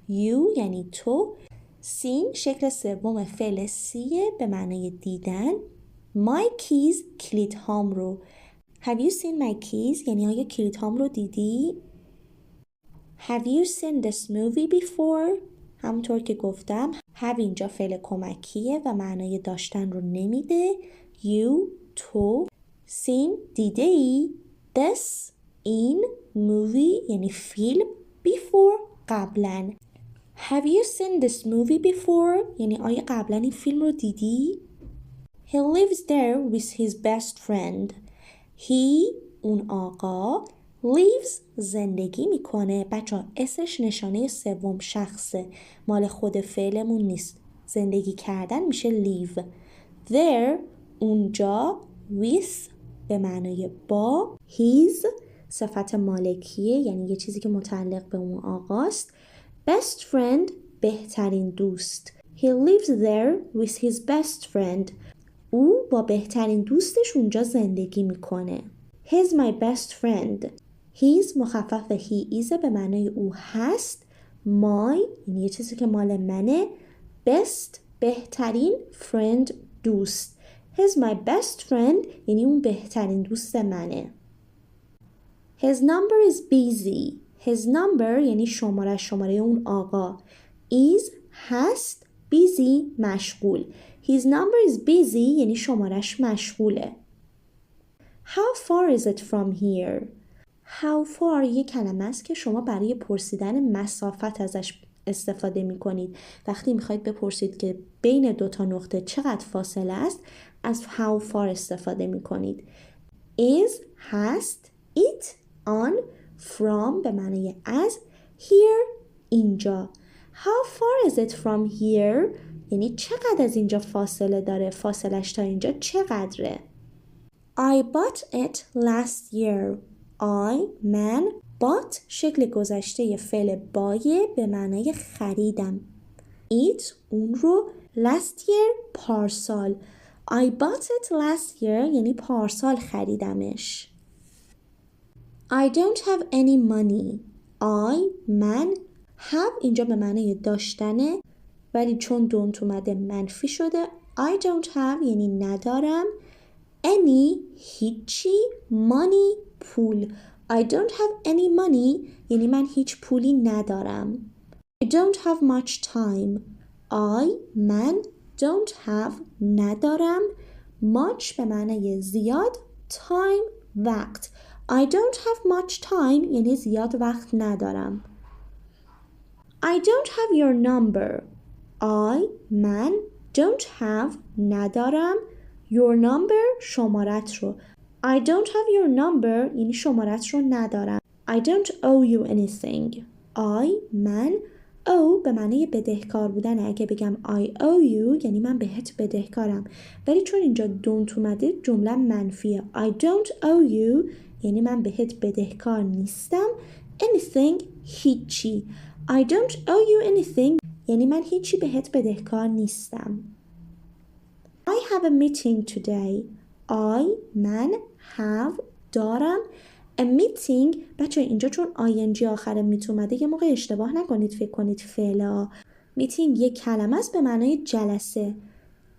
You یعنی تو seen شکل سوم فعل سیه به معنی دیدن. My keys کلید هام رو. Have you seen my keys یعنی آیا کلید هام رو دیدی. Have you seen this movie before همونطور که گفتم have اینجا فعل کمکیه و معنای داشتن رو نمیده. You تو seen دیده ای this این movie یعنی فیلم before قبلا. Have you seen this movie before یعنی آیا قبلا این فیلم رو دیدی. He lives there with his best friend He اون آقا lives زندگی میکنه. بچه اسش نشانه سوم شخصه مال خود فعلمون نیست. زندگی کردن میشه live. There اونجا with به معنای با his صفت مالکیه یعنی یه چیزی که متعلق به اون آقاست. Best friend بهترین دوست. He lives there with his best friend. او با بهترین دوستش اونجا زندگی میکنه. He's my best friend. He's مخفف he is به معنای او هست. My یعنی یه چیزی که مال منه. Best بهترین. Friend دوست. He's my best friend یعنی اون بهترین دوست منه. His number is busy. His number یعنی شماره اون آقا. Is هست. Busy مشغول. His number is busy یعنی شمارش مشغوله. How far is it from here? How far یه کلمه است که شما برای پرسیدن مسافت ازش استفاده می کنید. وقتی میخواید بپرسید که بین دو تا نقطه چقدر فاصله است از how far استفاده می کنید. Is هست. It on. From به معنی از. Here اینجا. How far is it from here؟ یعنی چقدر از اینجا فاصله داره؟ فاصلش تا اینجا چقدره؟ I bought it last year. من bought شکل گذشته فعل بایه به معنای خریدم. It اون رو. last year پارسال. I bought it last year یعنی پارسال خریدمش. I don't have any money. من have اینجا به معنای داشتنه ولی چون don't اومده منفی شده. I don't have یعنی ندارم. Any هیچی. Money پول. I don't have any money یعنی من هیچ پولی ندارم. I don't have much time. من don't have ندارم. much به معنای زیاد. time وقت. I don't have much time یعنی زیاد وقت ندارم. I don't have your number. من don't have ندارم. Your number شمارت رو. I don't have your number یعنی شمارت رو ندارم. I don't owe you anything. من owe به معنی بدهکار بودن. اگه بگم I owe you یعنی من بهت بدهکارم. ولی چون اینجا don't اومده جمله منفیه. I don't owe you یعنی من بهت بدهکار نیستم. Anything هیچی. I don't owe you anything یعنی من هیچی بهت بدهکار نیستم. I have a meeting today. من have دارم. A meeting بچه اینجا چون ing آخر میت اومده یه موقع اشتباه نکنید فکر کنید فعلا. meeting یک کلمه است به معنای جلسه.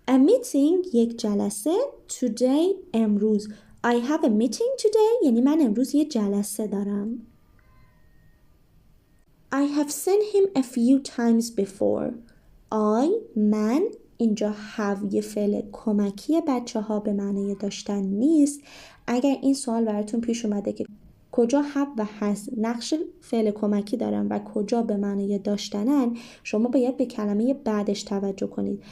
A meeting یک جلسه. Today امروز. I have a meeting today یعنی من امروز یه جلسه دارم. I have seen him a few times before. من اینجا have یه فعل کمکی بچه ها به معنی داشتن نیست. اگر این سوال براتون پیش اومده که کجا have و has نقش فعل کمکی دارن و کجا به معنی داشتنن شما باید به کلمه بعدش توجه کنید.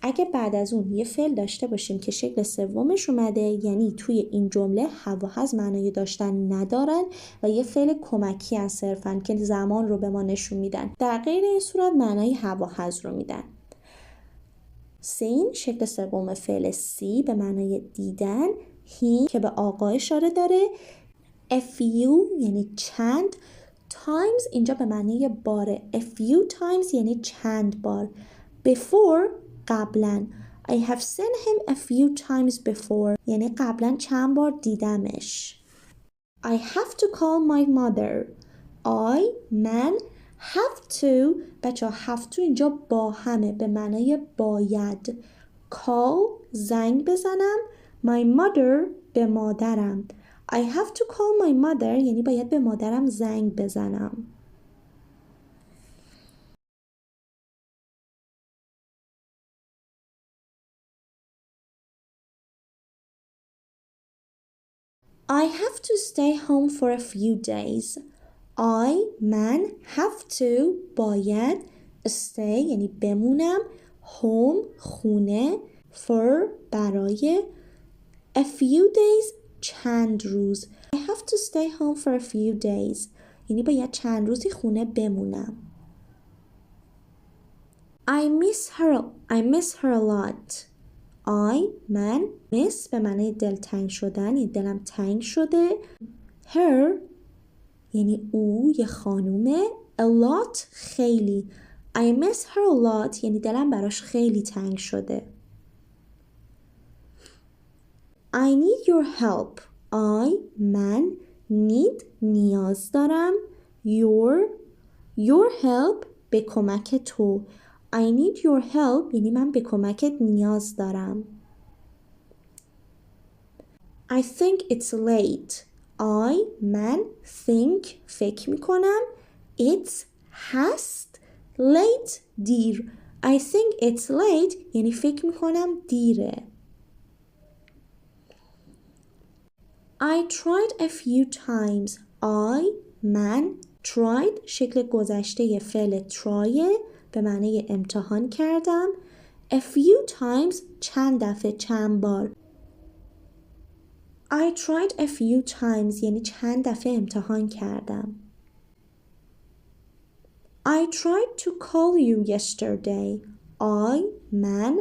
اگه بعد از اون یه فعل داشته باشیم که شکل سومش اومده یعنی توی این جمله have و has معنی داشتن ندارن و یه فعل کمکی هست صرفاً که زمان رو به ما نشون میدن. در غیر این صورت معنای have و has رو میدن. seen شکل سوم فعل see به معنای دیدن. he که به آقا اشاره داره. a few یعنی چند. times اینجا به معنی باره. a few times یعنی چند بار. before قبلا. I have seen him a few times before یعنی قبلا چند بار دیدمش. I have to call my mother. من have to بچه have to اینجا با همه به معنای باید. call زنگ بزنم. my mother به مادرم. I have to call my mother یعنی باید به مادرم زنگ بزنم. I have to stay home for a few days. من have to باید. stay یعنی بمونم. home خونه. for برای. a few days چند روز. I have to stay home for a few days یعنی باید چند روزی خونه بمونم. I miss her a lot. من miss به معنی دلتنگ شدن یعنی دلم تنگ شده. her یعنی او یه خانومه. a lot خیلی. I miss her a lot یعنی دلم براش خیلی تنگ شده. I need your help. من need نیاز دارم. Your help به کمک تو. I need your help یعنی من به کمکت نیاز دارم. I think it's late. من think فکر میکنم. It's هست. Late دیر. I think it's late یعنی فکر میکنم دیره. I tried a few times. من tried شکل گذشته فعل try به معنی امتحان کردم. A few times چند دفعه چند بار. I tried a few times یعنی چند دفعه امتحان کردم. I tried to call you yesterday. من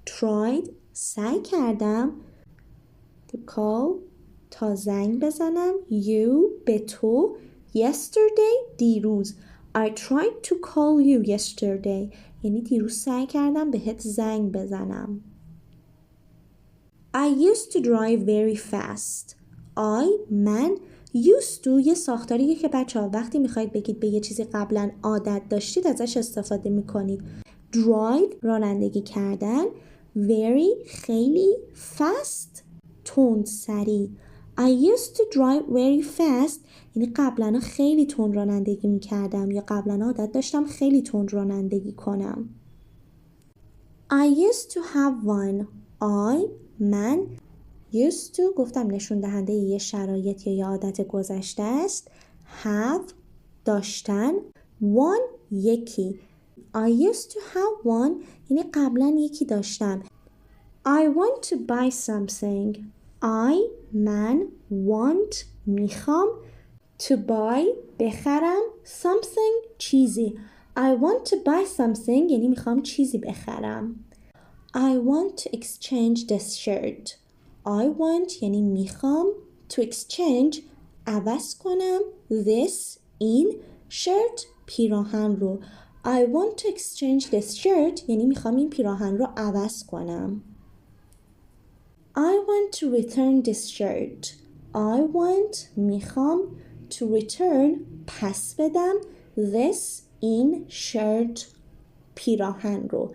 tried سعی کردم to call تا زنگ بزنم you به تو yesterday دیروز. I tried to call you yesterday یعنی دیروز سعی کردم بهت زنگ بزنم. I used to drive very fast. من used to یه ساختاریه که بچه‌ها وقتی میخواید بگید به یه چیزی قبلا عادت داشتید ازش استفاده میکنید. Drive رانندگی کردن. Very خیلی. Fast تند سریع. I used to drive very fast یعنی قبلا خیلی تند رانندگی میکردم یا قبلا عادت داشتم خیلی تند رانندگی کنم. I used to have one. من used to گفتم نشون دهنده یه شرایط یا یه عادت گذشته است. have داشتن. one یکی. I used to have one یعنی قبلا یکی داشتم. I want to buy something. من want میخوام to buy بخرم something چیزی. I want to buy something یعنی میخوام چیزی بخرم. I want to exchange this shirt. I want یعنی میخوام to exchange عوض کنم this این shirt پیراهن رو. I want to exchange this shirt یعنی میخوام این پیراهن رو عوض کنم. I want to return this shirt. I want میخوام to return پس بدم this این shirt پیراهن رو.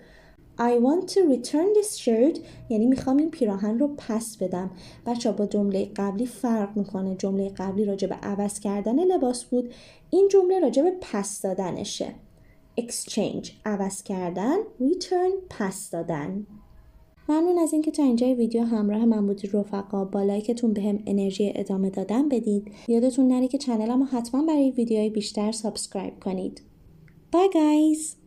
I want to return this shirt یعنی میخوام این پیراهن رو پس بدم. بچه با جمله قبلی فرق میکنه. جمله قبلی راجع به عوض کردن لباس بود. این جمله راجع به پس دادنشه. Exchange عوض کردن. Return پس دادن. ممنون از اینکه تا اینجای ویدیو همراه من بودید رفقا. با لایکتون بهم انرژی ادامه دادن بدید. یادتون نره که چنلمو حتما برای ویدیوهای بیشتر سابسکرایب کنید. Bye guys!